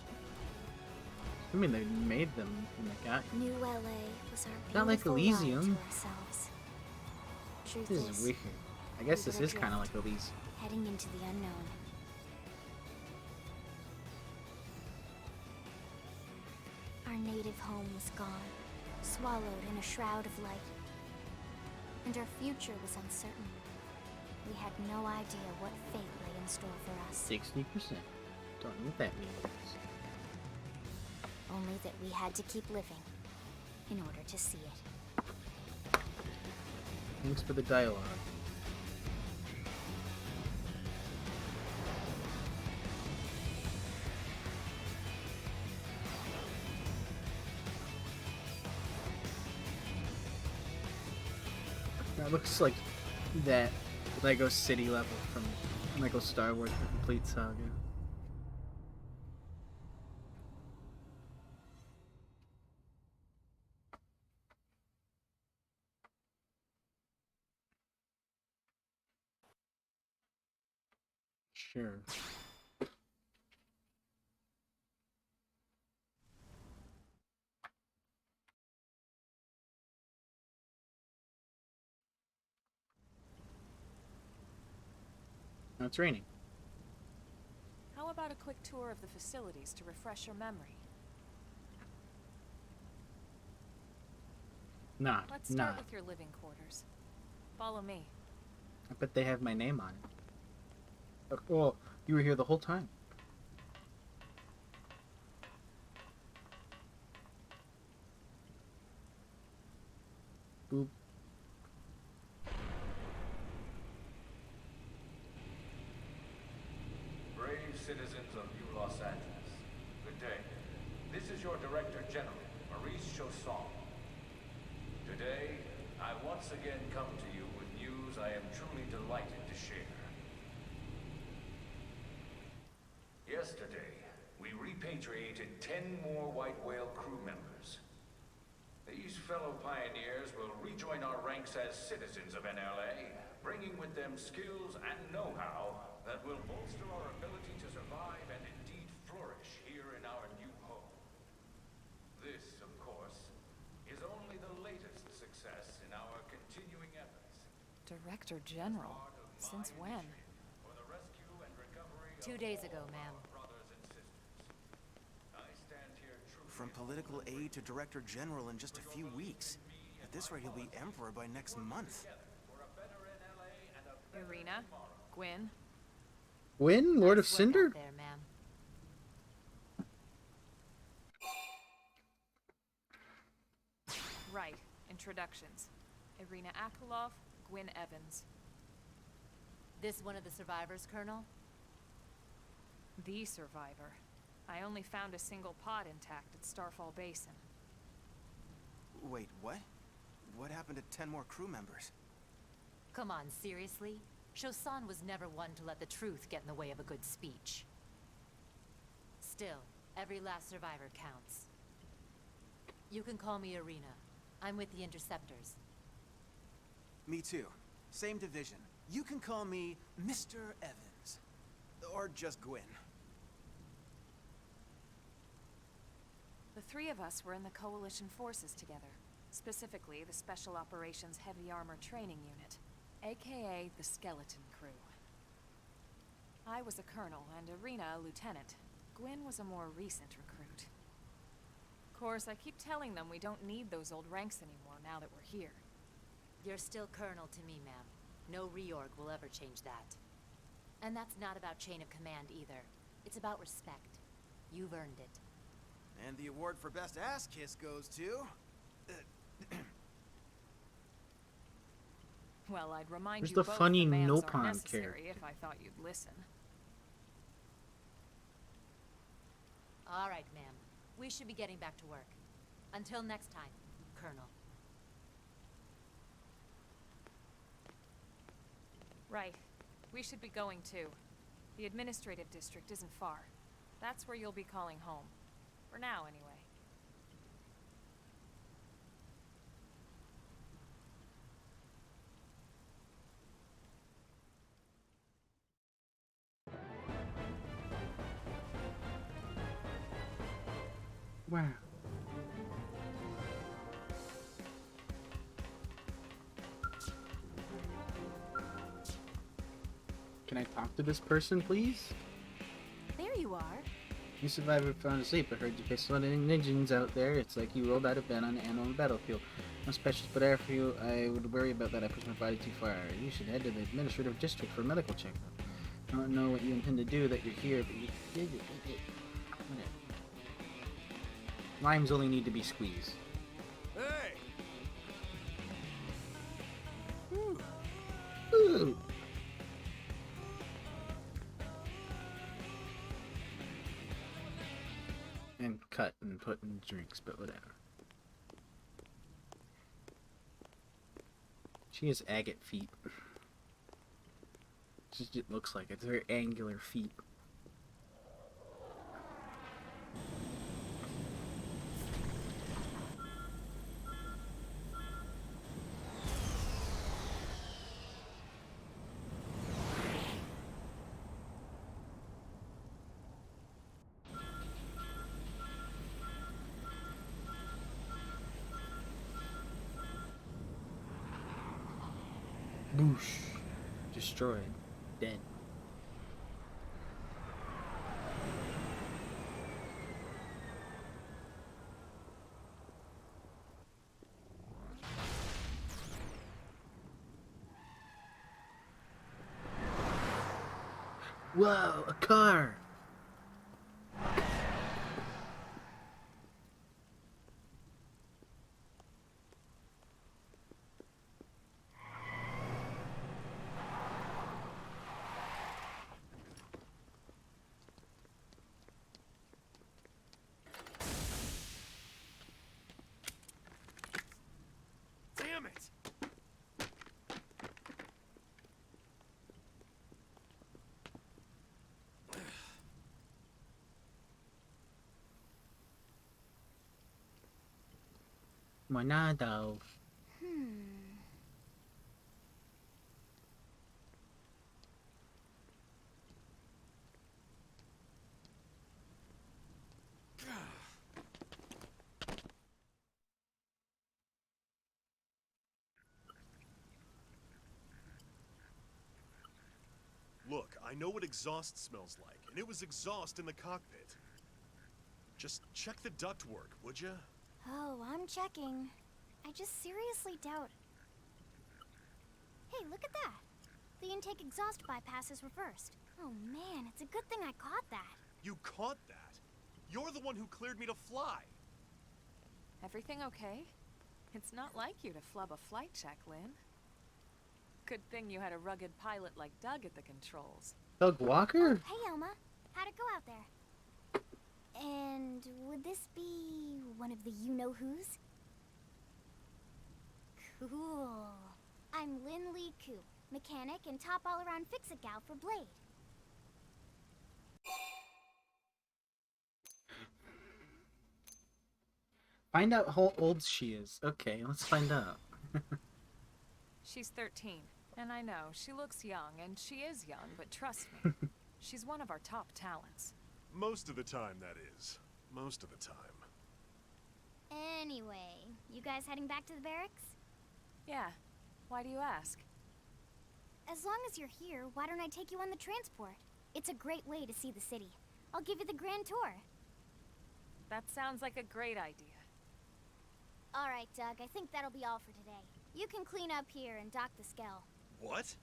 I mean, they made them when they got here. New LA was our Not like beautiful lie Elysium. to ourselves. Truth This is weird. I guess this is kind of like Elysium. heading into the unknown. Our native home was gone, swallowed in a shroud of light. And our future was uncertain. We had no idea what fate lay in store for us. 60%. Don't know what that means. Only that we had to keep living in order to see it. Thanks for the dialogue. That looks like that Lego City level from Lego Star Wars: The Complete Saga. Sure. It's raining. How about a quick tour of the facilities to refresh your memory? Let's start with your living quarters. Follow me. I bet they have my name on it. Oh, you were here the whole time. Boop. Brave citizens of New Los Angeles, good day. This is your Director General, Maurice Chausson. Today, I once again come to you with news I am truly delighted to share. Yesterday, we repatriated 10 more White Whale crew members. These fellow pioneers will rejoin our ranks as citizens of NLA, bringing with them skills and know-how that will bolster our ability to survive and indeed flourish here in our new home. This, of course, is only the latest success in our continuing efforts. Director General? Since when? For the rescue and recovery of 2 days ago, ma'am. brothers and sisters. I stand here truly From political aide to director general in just a few weeks. At this rate, he'll be emperor by next month. for a better NLA and a better Irina? Gwyn? Gwyn, Lord of Nice work Cinder? out there, ma'am. Right. Introductions. Irina Akulov, Gwyn Evans. This one of the survivors, Colonel? The survivor. I only found a single pod intact at Starfall Basin. Wait, what? What happened to 10 more crew members? Come on, seriously? Chausson was never one to let the truth get in the way of a good speech. Still, every last survivor counts. You can call me Irina. I'm with the Interceptors. Me too. Same division. You can call me Mr. Evans. Or just Gwyn. The three of us were in the Coalition forces together. Specifically, the Special Operations Heavy Armor Training Unit, aka the Skeleton Crew. I was a colonel and Irina a lieutenant. Gwyn was a more recent recruit. Of course, I keep telling them we don't need those old ranks anymore now that we're here. You're still Colonel to me, ma'am. No reorg will ever change that. And that's not about chain of command either. It's about respect. You've earned it. And the award for best ass kiss goes to... Well, I'd remind Where's you the both funny the bans Nopon aren't necessary character? if I thought you'd listen. All right, ma'am. We should be getting back to work. Until next time, Colonel. Right. We should be going too. The administrative district isn't far. That's where you'll be calling home. For now, anyway. Wow. Can I talk to this person, please? There you are. You survived and found asleep. I heard you pistolling ninjas out there. It's like you rolled out of bed on an animal battlefield. No specials, but after you, I would worry about that. I pushed my body too far. You should head to the administrative district for a medical checkup. I don't know what you intend to do that you're here, but you did it. Whatever. Limes only need to be squeezed. Hey! Ooh. And cut and put in drinks, but whatever. She has agate feet. Just it looks like it's very angular feet. Boosh. Destroyed. Dead. Whoa, a car! Damn it! Monado. Look, I know what exhaust smells like, and it was exhaust in the cockpit. Just check the ductwork, would ya? Oh, I'm checking. I just seriously doubt... Hey, look at that! The intake exhaust bypass is reversed. Oh man, it's a good thing I caught that. You caught that? You're the one who cleared me to fly. Everything okay? It's not like you to flub a flight check, Lynn. Good thing you had a rugged pilot like Doug at the controls. Doug Walker? Hey, Elma. How'd it go out there? And would this be one of the you-know-who's? Cool. I'm Lynn Lee Koo, mechanic and top all-around fix-it gal for Blade. Find out how old she is. Okay, let's find out. She's 13, and I know, she looks young, and she is young, but trust me, she's one of our top talents. Most of the time, that is. Most of the time. Anyway, you guys heading back to the barracks? Yeah. Why do you ask? As long as you're here, why don't I take you on the transport? It's a great way to see the city. I'll give you the grand tour. That sounds like a great idea. All right, Doug, I think that'll be all for today. You can clean up here and dock the Skell. What?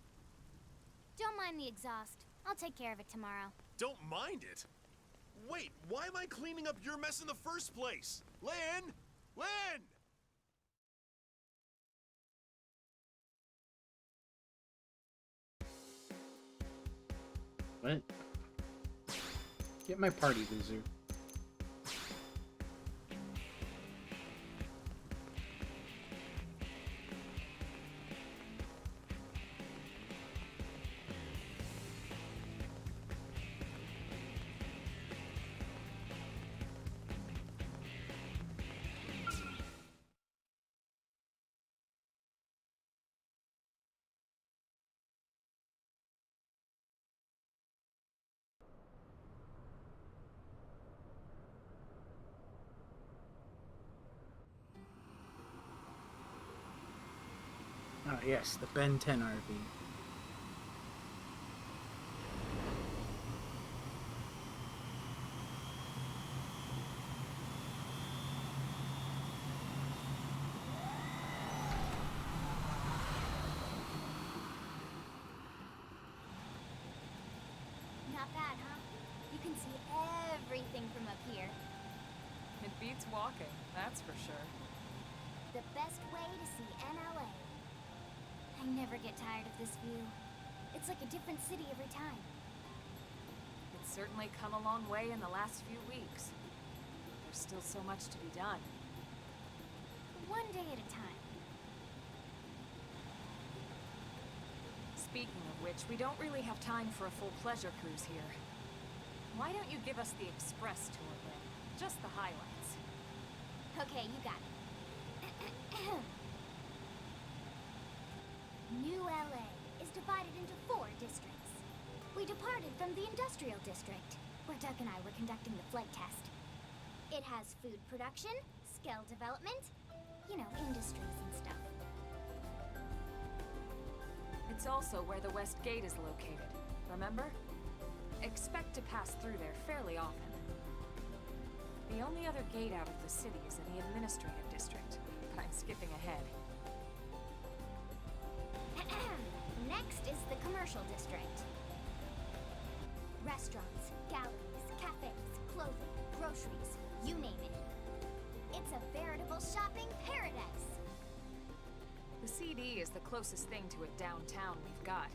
Don't mind the exhaust. I'll take care of it tomorrow. Don't mind it? Wait, why am I cleaning up your mess in the first place? Lynn! Lynn! What? Get my party, loser. Ah, yes, the Ben 10 RV. Not bad, huh? You can see everything from up here. It beats walking, that's for sure. The best way to see NLA. I never get tired of this view. It's like a different city every time. It's certainly come a long way in the last few weeks. There's still so much to be done. One day at a time. Speaking of which, we don't really have time for a full pleasure cruise here. Why don't you give us the express tour, Lynn? Just the highlights. Okay, you got it. New LA is divided into 4 districts. We departed from the industrial district, where Doug and I were conducting the flight test. It has food production, skill development, you know, industries and stuff. It's also where the West Gate is located, remember? Expect to pass through there fairly often. The only other gate out of the city is in the administrative district, but I'm skipping ahead. Next is the commercial district. Restaurants, galleries, cafes, clothing, groceries, you name it. It's a veritable shopping paradise. The CD is the closest thing to a downtown we've got.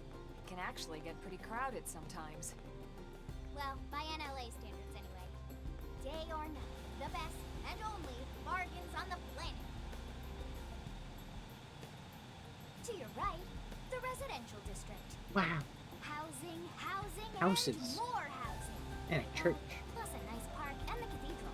It can actually get pretty crowded sometimes. Well, by NLA standards anyway. Day or night, the best and only bargains on the planet. To your right, the residential district. Wow. Housing, housing, Houses. and more housing. And a church. Plus a nice park and the cathedral.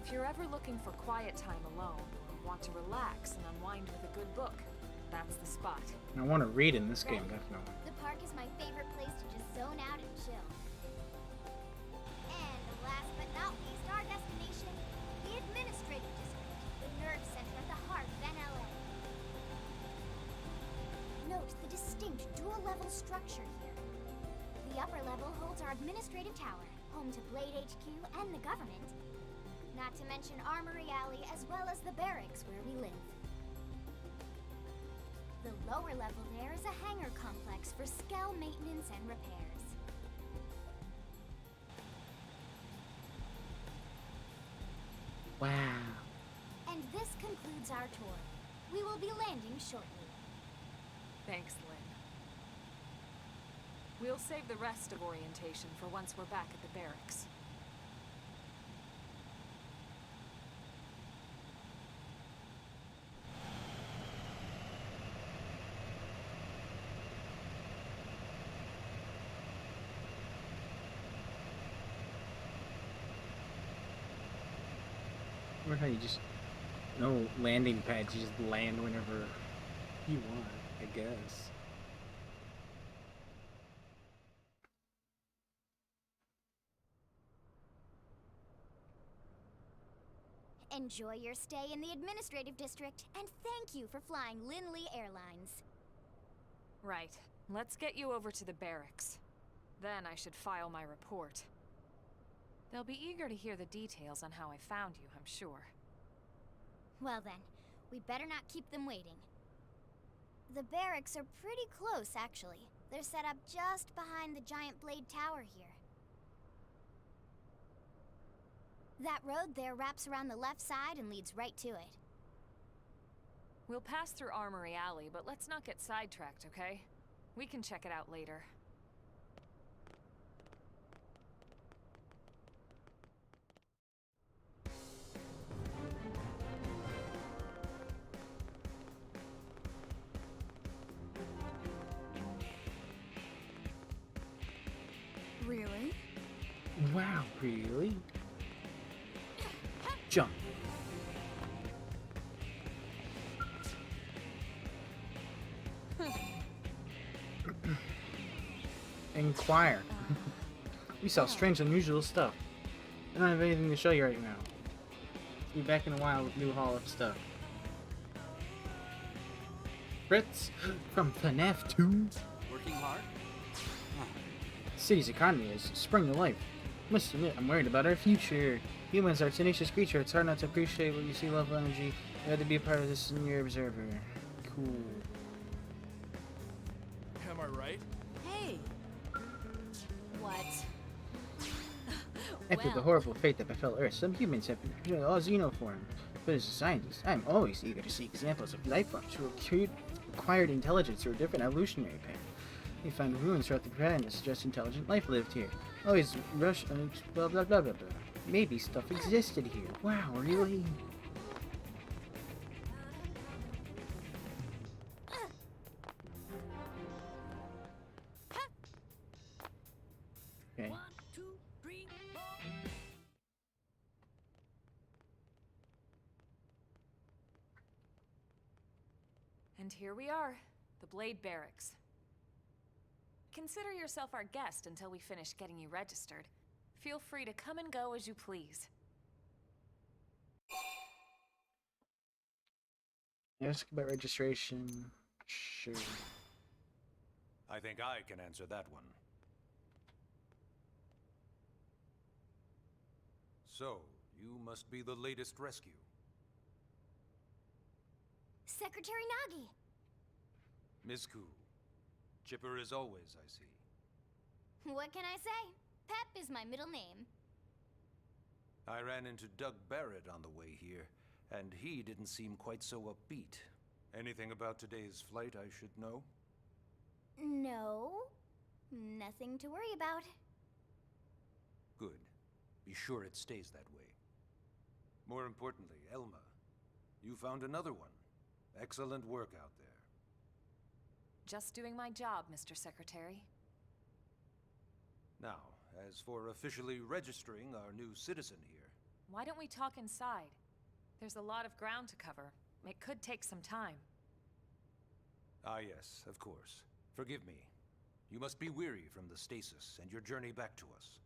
If you're ever looking for quiet time alone, or want to relax and unwind with a good book, that's the spot. I want to read in this game, definitely. The park is my favorite place to just zone out and chill. And last but not least, our destination, the administrative district, the nerve center at the heart of NLA. Note the distinct dual-level structure here. The upper level holds our administrative tower, home to Blade HQ and the government. Not to mention Armory Alley as well as the barracks where we live. The lower level there is a hangar complex for Skell maintenance and repairs. Wow. And this concludes our tour. We will be landing shortly. Thanks, Lynn. We'll save the rest of orientation for once we're back at the barracks. I wonder how you just... No landing pads, you just land whenever you want, I guess. Enjoy your stay in the administrative district, and thank you for flying Linley Airlines. Right. Let's get you over to the barracks. Then I should file my report. They'll be eager to hear the details on how I found you, I'm sure. Well then, we better not keep them waiting. The barracks are pretty close, actually. They're set up just behind the giant blade tower here. That road there wraps around the left side and leads right to it. We'll pass through Armory Alley, but let's not get sidetracked, okay? We can check it out later. Really? Wow, really? Jump. Inquire. We saw strange, unusual stuff. I don't have anything to show you right now. Be back in a while with new haul of stuff. Fritz from FNAF 2. Working hard? The city's economy has sprung to life. Must admit, I'm worried about our future. Humans are tenacious creatures. It's hard not to appreciate what you see, level energy. You have to be a part of this in your observer. Cool. Am I right? Hey! What? After the horrible fate that befell Earth, some humans have been all xenoform. But as a scientist, I am always eager to see examples of life forms who acquired intelligence through a different evolutionary path. We find ruins throughout the planet that suggest intelligent life lived here. Always rush blah blah blah blah blah. Maybe stuff existed here. Wow, really? Okay. 1, 2, 3, 4. And here we are, the Blade Barracks. Consider yourself our guest until we finish getting you registered. Feel free to come and go as you please. Ask about registration. Sure. I think I can answer that one. So, you must be the latest rescue. Secretary Nagi! Ms. Ku. Chipper as always, I see. What can I say? Pep is my middle name. I ran into Doug Barrett on the way here, and he didn't seem quite so upbeat. Anything about today's flight I should know? No, nothing to worry about. Good. Be sure it stays that way. More importantly, Elma, you found another one. Excellent work out there. Just doing my job, Mr. Secretary. Now, as for officially registering our new citizen here... Why don't we talk inside? There's a lot of ground to cover. It could take some time. Ah yes, of course. Forgive me. You must be weary from the stasis and your journey back to us.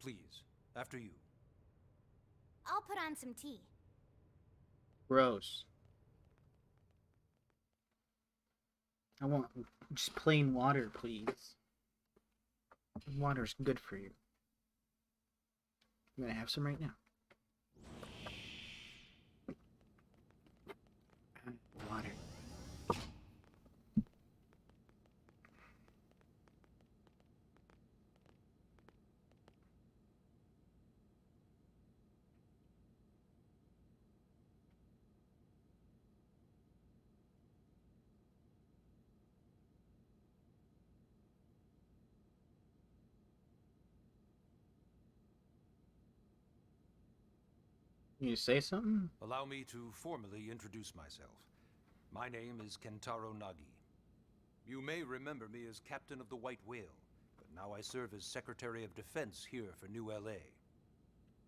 Please, after you. I'll put on some tea. Gross. I want just plain water, please. Water's good for you. I'm gonna have some right now. Water. You say something? Allow me to formally introduce myself. My name is Kentaro Nagi. You may remember me as Captain of the White Whale, but now I serve as Secretary of Defense here for New LA.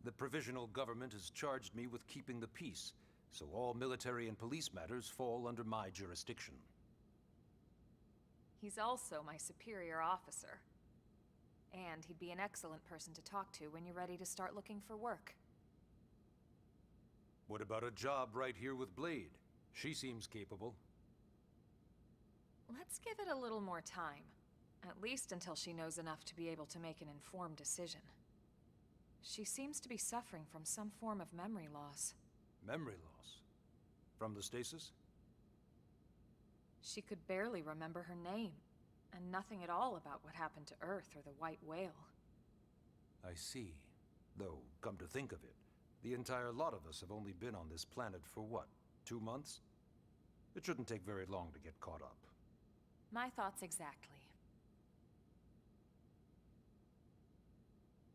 The provisional government has charged me with keeping the peace, so all military and police matters fall under my jurisdiction. He's also my superior officer. And he'd be an excellent person to talk to when you're ready to start looking for work. What about a job right here with Blade? She seems capable. Let's give it a little more time. At least until she knows enough to be able to make an informed decision. She seems to be suffering from some form of memory loss. Memory loss? From the stasis? She could barely remember her name, and nothing at all about what happened to Earth or the White Whale. I see. Though, come to think of it, the entire lot of us have only been on this planet for what, 2 months? It shouldn't take very long to get caught up. My thoughts exactly.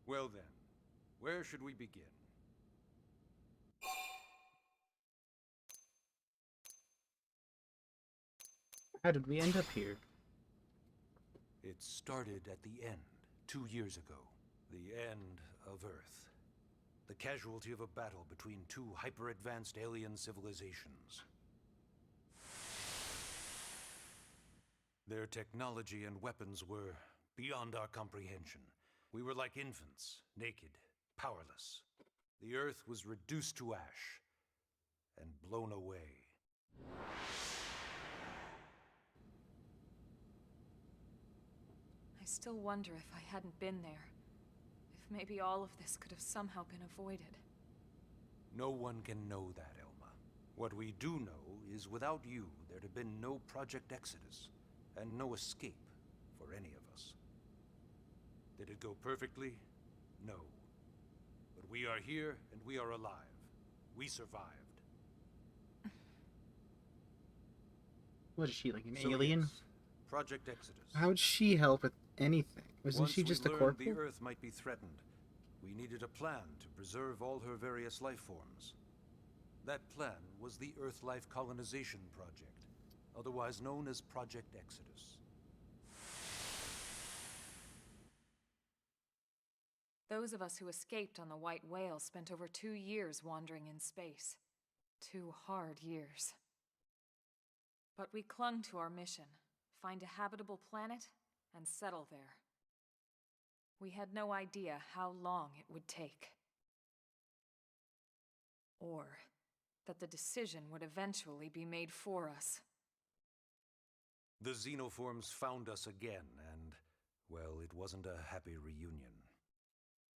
Well then, where should we begin? How did we end up here? It started at the end, 2 years ago. The end of Earth. The casualty of a battle between two hyper-advanced alien civilizations. Their technology and weapons were beyond our comprehension. We were like infants, naked, powerless. The Earth was reduced to ash and blown away. I still wonder if I hadn't been there. If maybe all of this could have somehow been avoided. No one can know that, Elma. What we do know is without you, there'd have been no Project Exodus, and no escape for any of us. Did it go perfectly? No. But we are here, and we are alive. We survived. What is she, like an So alien? yes, Project Exodus. How would she help with anything? Wasn't Once she just we a learned corporal? the Earth might be threatened, we needed a plan to preserve all her various life forms. That plan was the Earth Life Colonization Project, otherwise known as Project Exodus. Those of us who escaped on the White Whale spent over 2 years wandering in space. 2 hard years. But we clung to our mission, find a habitable planet and settle there. We had no idea how long it would take. Or that the decision would eventually be made for us. The xenoforms found us again, and, well, it wasn't a happy reunion.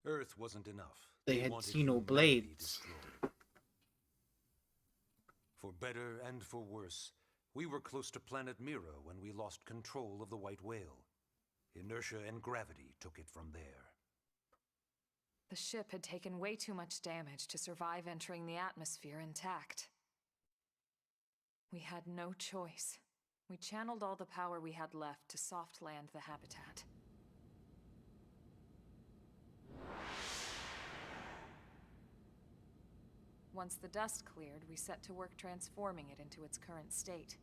Earth wasn't enough. They had wanted humanity Xenoblades. destroyed. For better and for worse, we were close to planet Mira when we lost control of the White Whale. Inertia and gravity took it from there. The ship had taken way too much damage to survive entering the atmosphere intact. We had no choice. We channeled all the power we had left to soft land the habitat. Once the dust cleared, we set to work transforming it into its current state.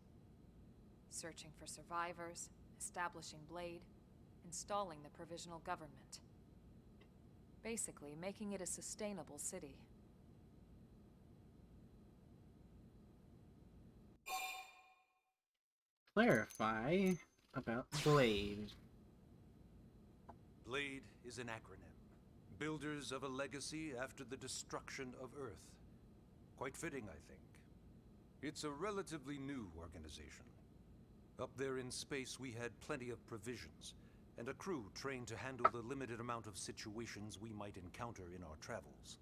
Searching for survivors, establishing Blade, installing the provisional government. Basically, making it a sustainable city. Clarify about Blade. Blade is an acronym. Builders of a legacy after the destruction of Earth. Quite fitting, I think. It's a relatively new organization. Up there in space, we had plenty of provisions, and a crew trained to handle the limited amount of situations we might encounter in our travels.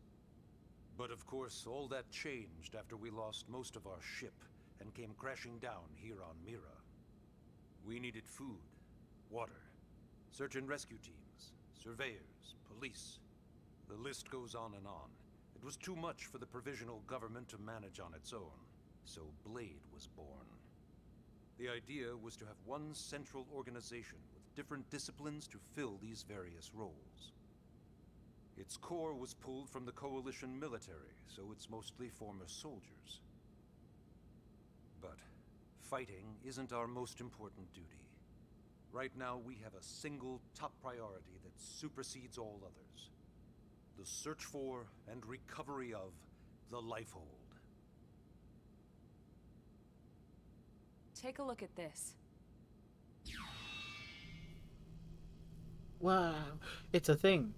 But of course, all that changed after we lost most of our ship and came crashing down here on Mira. We needed food, water, search and rescue teams, surveyors, police. The list goes on and on. It was too much for the provisional government to manage on its own, so Blade was born. The idea was to have one central organization with different disciplines to fill these various roles. Its core was pulled from the Coalition military, so it's mostly former soldiers. But fighting isn't our most important duty. Right now, we have a single top priority that supersedes all others. The search for and recovery of the Lifehold. Take a look at this. Wow, it's a thing.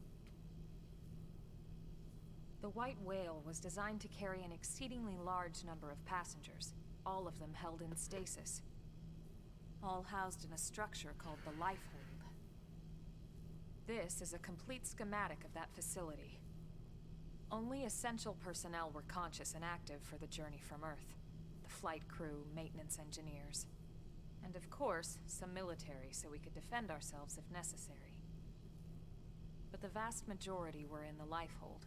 The White Whale was designed to carry an exceedingly large number of passengers, all of them held in stasis. All housed in a structure called the Lifehold. This is a complete schematic of that facility. Only essential personnel were conscious and active for the journey from Earth. The flight crew, maintenance engineers. And of course, some military so we could defend ourselves if necessary. But the vast majority were in the Lifehold.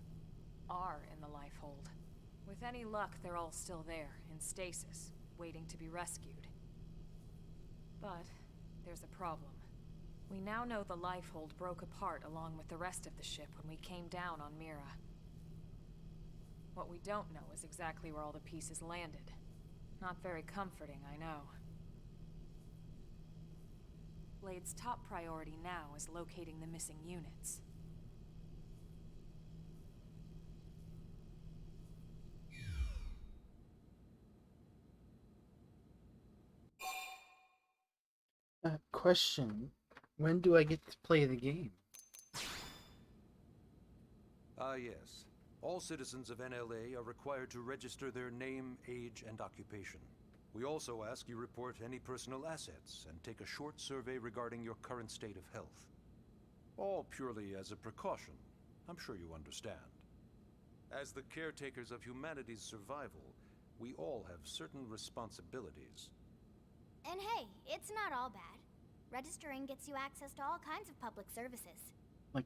Are in the Lifehold. With any luck, they're all still there, in stasis, waiting to be rescued. But there's a problem. We now know the Lifehold broke apart along with the rest of the ship when we came down on Mira. What we don't know is exactly where all the pieces landed. Not very comforting, I know. Blade's top priority now is locating the missing units. Question. When do I get to play the game? Yes. All citizens of NLA are required to register their name, age, and occupation. We also ask you report any personal assets and take a short survey regarding your current state of health. All purely as a precaution. I'm sure you understand. As the caretakers of humanity's survival, we all have certain responsibilities. And hey, it's not all bad. Registering gets you access to all kinds of public services. Like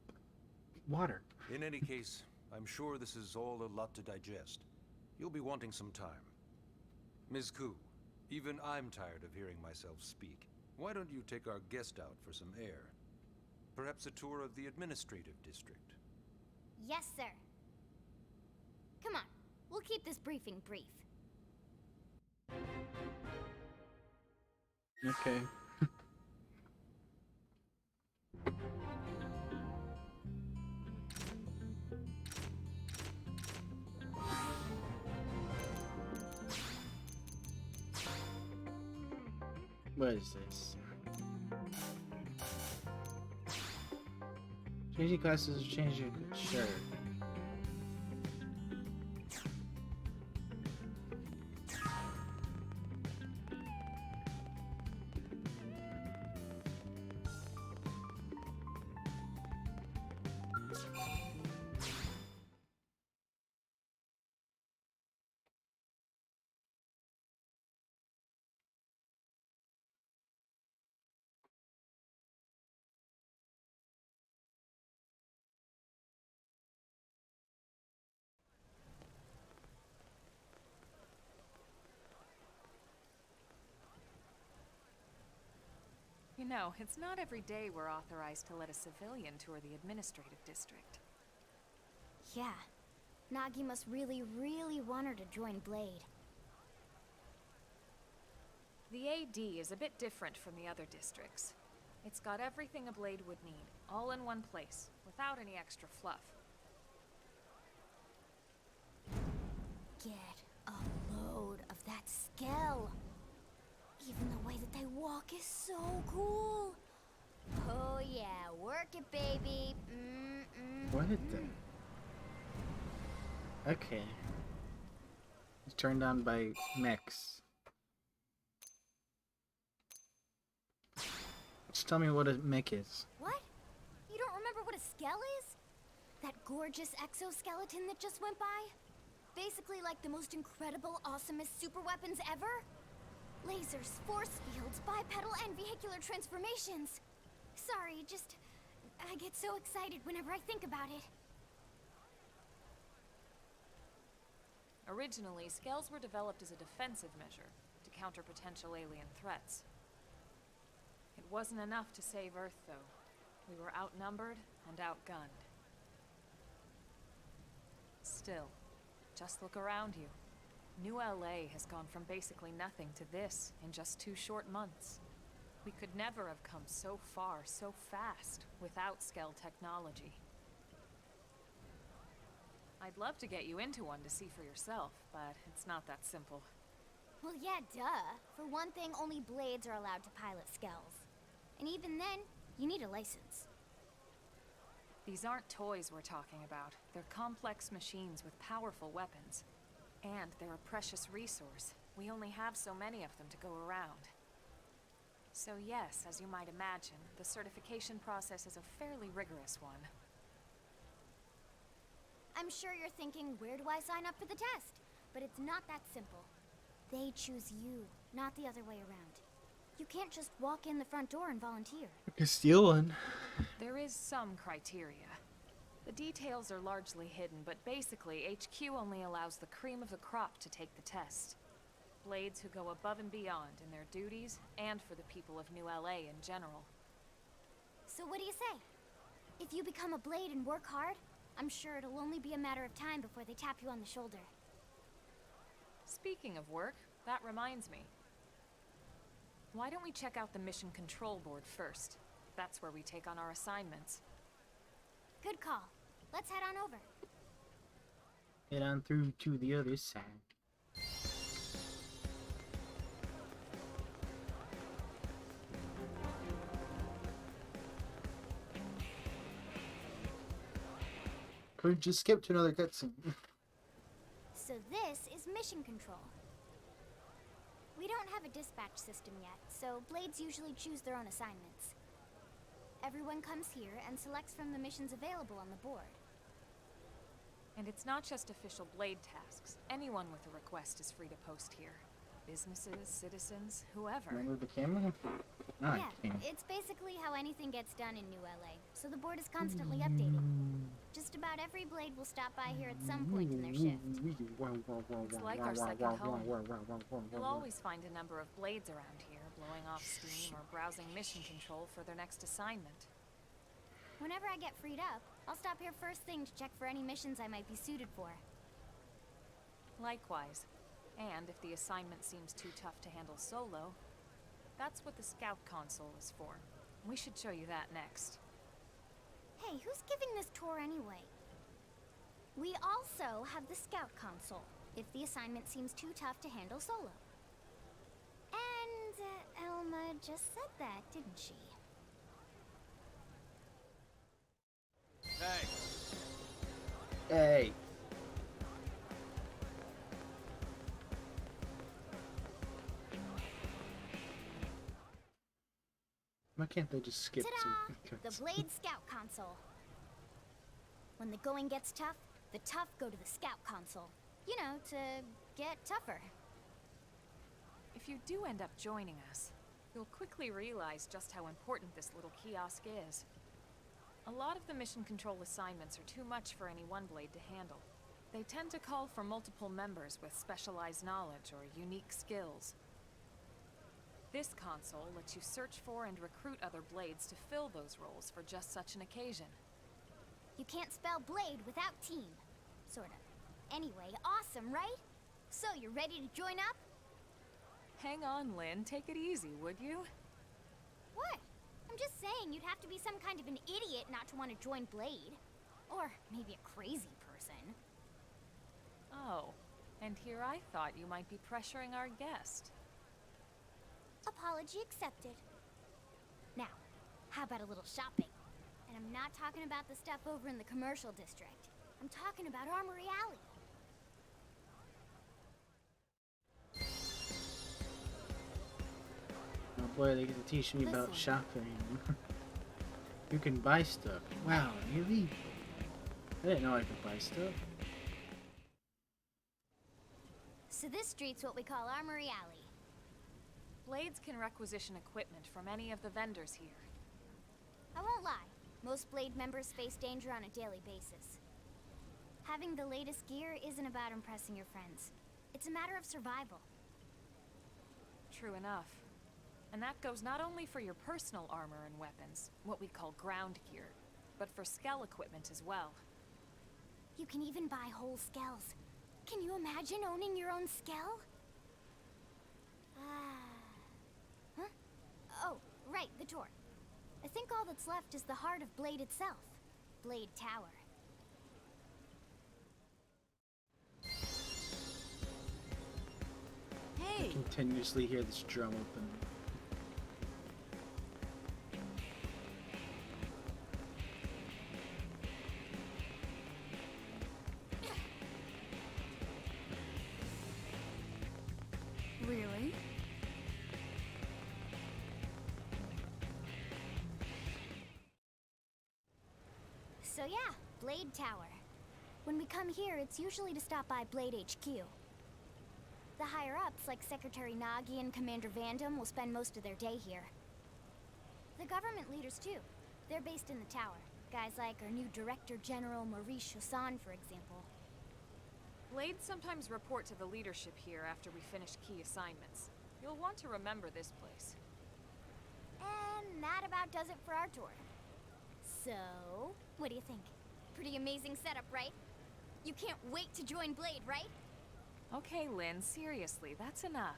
water. In any case, I'm sure this is all a lot to digest. You'll be wanting some time. Ms. Ku, even I'm tired of hearing myself speak. Why don't you take our guest out for some air? Perhaps a tour of the administrative district. Yes, sir. Come on, we'll keep this briefing brief. Okay. What is this? Changing classes or changing shirt. know, it's not every day we're authorized to let a civilian tour the administrative district. Yeah. Nagi must really, really want her to join Blade. The AD is a bit different from the other districts. It's got everything a Blade would need, all in one place, without any extra fluff. Get a load of that Skell. Even the way that they walk is so cool. Oh yeah, work it, baby. What the? Okay. It's turned on by mechs. Just tell me what a mech is. What? You don't remember what a Skell is? That gorgeous exoskeleton that just went by? Basically like the most incredible, awesomest super weapons ever? Lasers, force fields, bipedal and vehicular transformations. Sorry, I get so excited whenever I think about it. Originally, Skells were developed as a defensive measure to counter potential alien threats. It wasn't enough to save Earth, though. We were outnumbered and outgunned. Still, just look around you. New LA has gone from basically nothing to this in just 2 short months. We could never have come so far so fast without Skell technology. I'd love to get you into one to see for yourself, but it's not that simple. Well, yeah, duh. For one thing, only Blades are allowed to pilot Skells. And even then, you need a license. These aren't toys we're talking about. They're complex machines with powerful weapons. And they're a precious resource. We only have so many of them to go around. So yes, as you might imagine, the certification process is a fairly rigorous one. I'm sure you're thinking, where do I sign up for the test? But it's not that simple. They choose you, not the other way around. You can't just walk in the front door and volunteer. I can steal one. There is some criteria. The details are largely hidden, but basically, HQ only allows the cream of the crop to take the test. Blades who go above and beyond in their duties, and for the people of New LA in general. So what do you say? If you become a Blade and work hard, I'm sure it'll only be a matter of time before they tap you on the shoulder. Speaking of work, that reminds me. Why don't we check out the Mission Control Board first? That's where we take on our assignments. Good call. Let's head on over. Head on through to the other side. Could just skip to another cutscene. So this is Mission Control. We don't have a dispatch system yet, so Blades usually choose their own assignments. Everyone comes here and selects from the missions available on the board. And it's not just official Blade tasks. Anyone with a request is free to post here. Businesses, citizens, whoever. Remember the camera? No, I Yeah, can't. it's basically how anything gets done in New LA, so the board is constantly updating. Just about every Blade will stop by here at some point in their shift. It's like our second home. You'll always find a number of Blades around here, blowing off steam or browsing mission control for their next assignment. Whenever I get freed up, I'll stop here first thing to check for any missions I might be suited for. Likewise. And if the assignment seems too tough to handle solo, that's what the Scout Console is for. We should show you that next. Hey, who's giving this tour anyway? We also have the Scout Console, if the assignment seems too tough to handle solo. And Elma just said that, didn't she? Hey, Hey. Why can't they just skip Ta-da! some The cuts? Blade Scout Console. When the going gets tough, the tough go to the Scout Console. You know, to get tougher. If you do end up joining us, you'll quickly realize just how important this little kiosk is. A lot of the mission control assignments are too much for any one Blade to handle. They tend to call for multiple members with specialized knowledge or unique skills. This console lets you search for and recruit other blades to fill those roles for just such an occasion. You can't spell blade without team. Sorta. Anyway, awesome, right? So, you ready to join up? Hang on, Lynn. Take it easy, would you? What? I'm just saying you'd have to be some kind of an idiot not to want to join Blade. Or maybe a crazy person. Oh, and here I thought you might be pressuring our guest. Apology accepted. Now, how about a little shopping? And I'm not talking about the stuff over in the commercial district. I'm talking about Armory Alley. Oh boy, they get to teach me about Listen. shopping. You can buy stuff. Wow, really? I didn't know I could buy stuff. So this street's what we call Armory Alley. Blades can requisition equipment from any of the vendors here. I won't lie, most Blade members face danger on a daily basis. Having the latest gear isn't about impressing your friends. It's a matter of survival. True enough. And that goes not only for your personal armor and weapons, what we call ground gear, but for skell equipment as well. You can even buy whole skells. Can you imagine owning your own skell? Huh? Oh, right, the door. I think all that's left is the heart of Blade itself. Blade Tower. Hey, Continuously hear this drum open. really? So yeah, Blade Tower. When we come here, it's usually to stop by Blade HQ. The higher-ups, like Secretary Nagi and Commander Vandam, will spend most of their day here. The government leaders, too. They're based in the tower. Guys like our new Director General Maurice Chosan, for example. Blades sometimes report to the leadership here after we finish key assignments. You'll want to remember this place. And that about does it for our tour. So, what do you think? Pretty amazing setup, right? You can't wait to join Blade, right? Okay, Lynn, seriously, that's enough.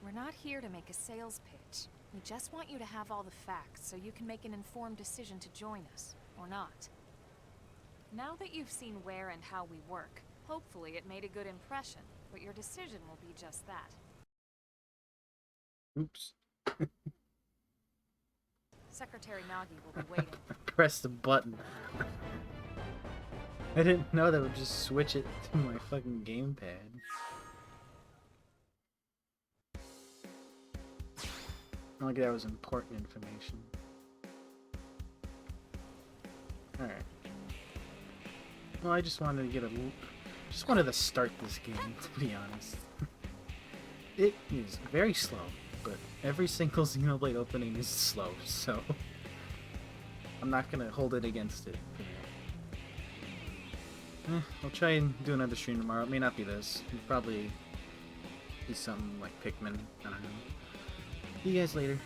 We're not here to make a sales pitch. We just want you to have all the facts so you can make an informed decision to join us, or not. Now that you've seen where and how we work, hopefully it made a good impression, but your decision will be just that. Oops. Secretary Nagi will be waiting. Press the button. I didn't know that would just switch it to my fucking gamepad. Not like that was important information. Alright. Well, I just wanted to get just wanted to start this game, to be honest. It is very slow, but every single Xenoblade opening is slow, so I'm not gonna hold it against it. I'll try and do another stream tomorrow. It may not be this. It'll probably be something like Pikmin. I don't know. See you guys later.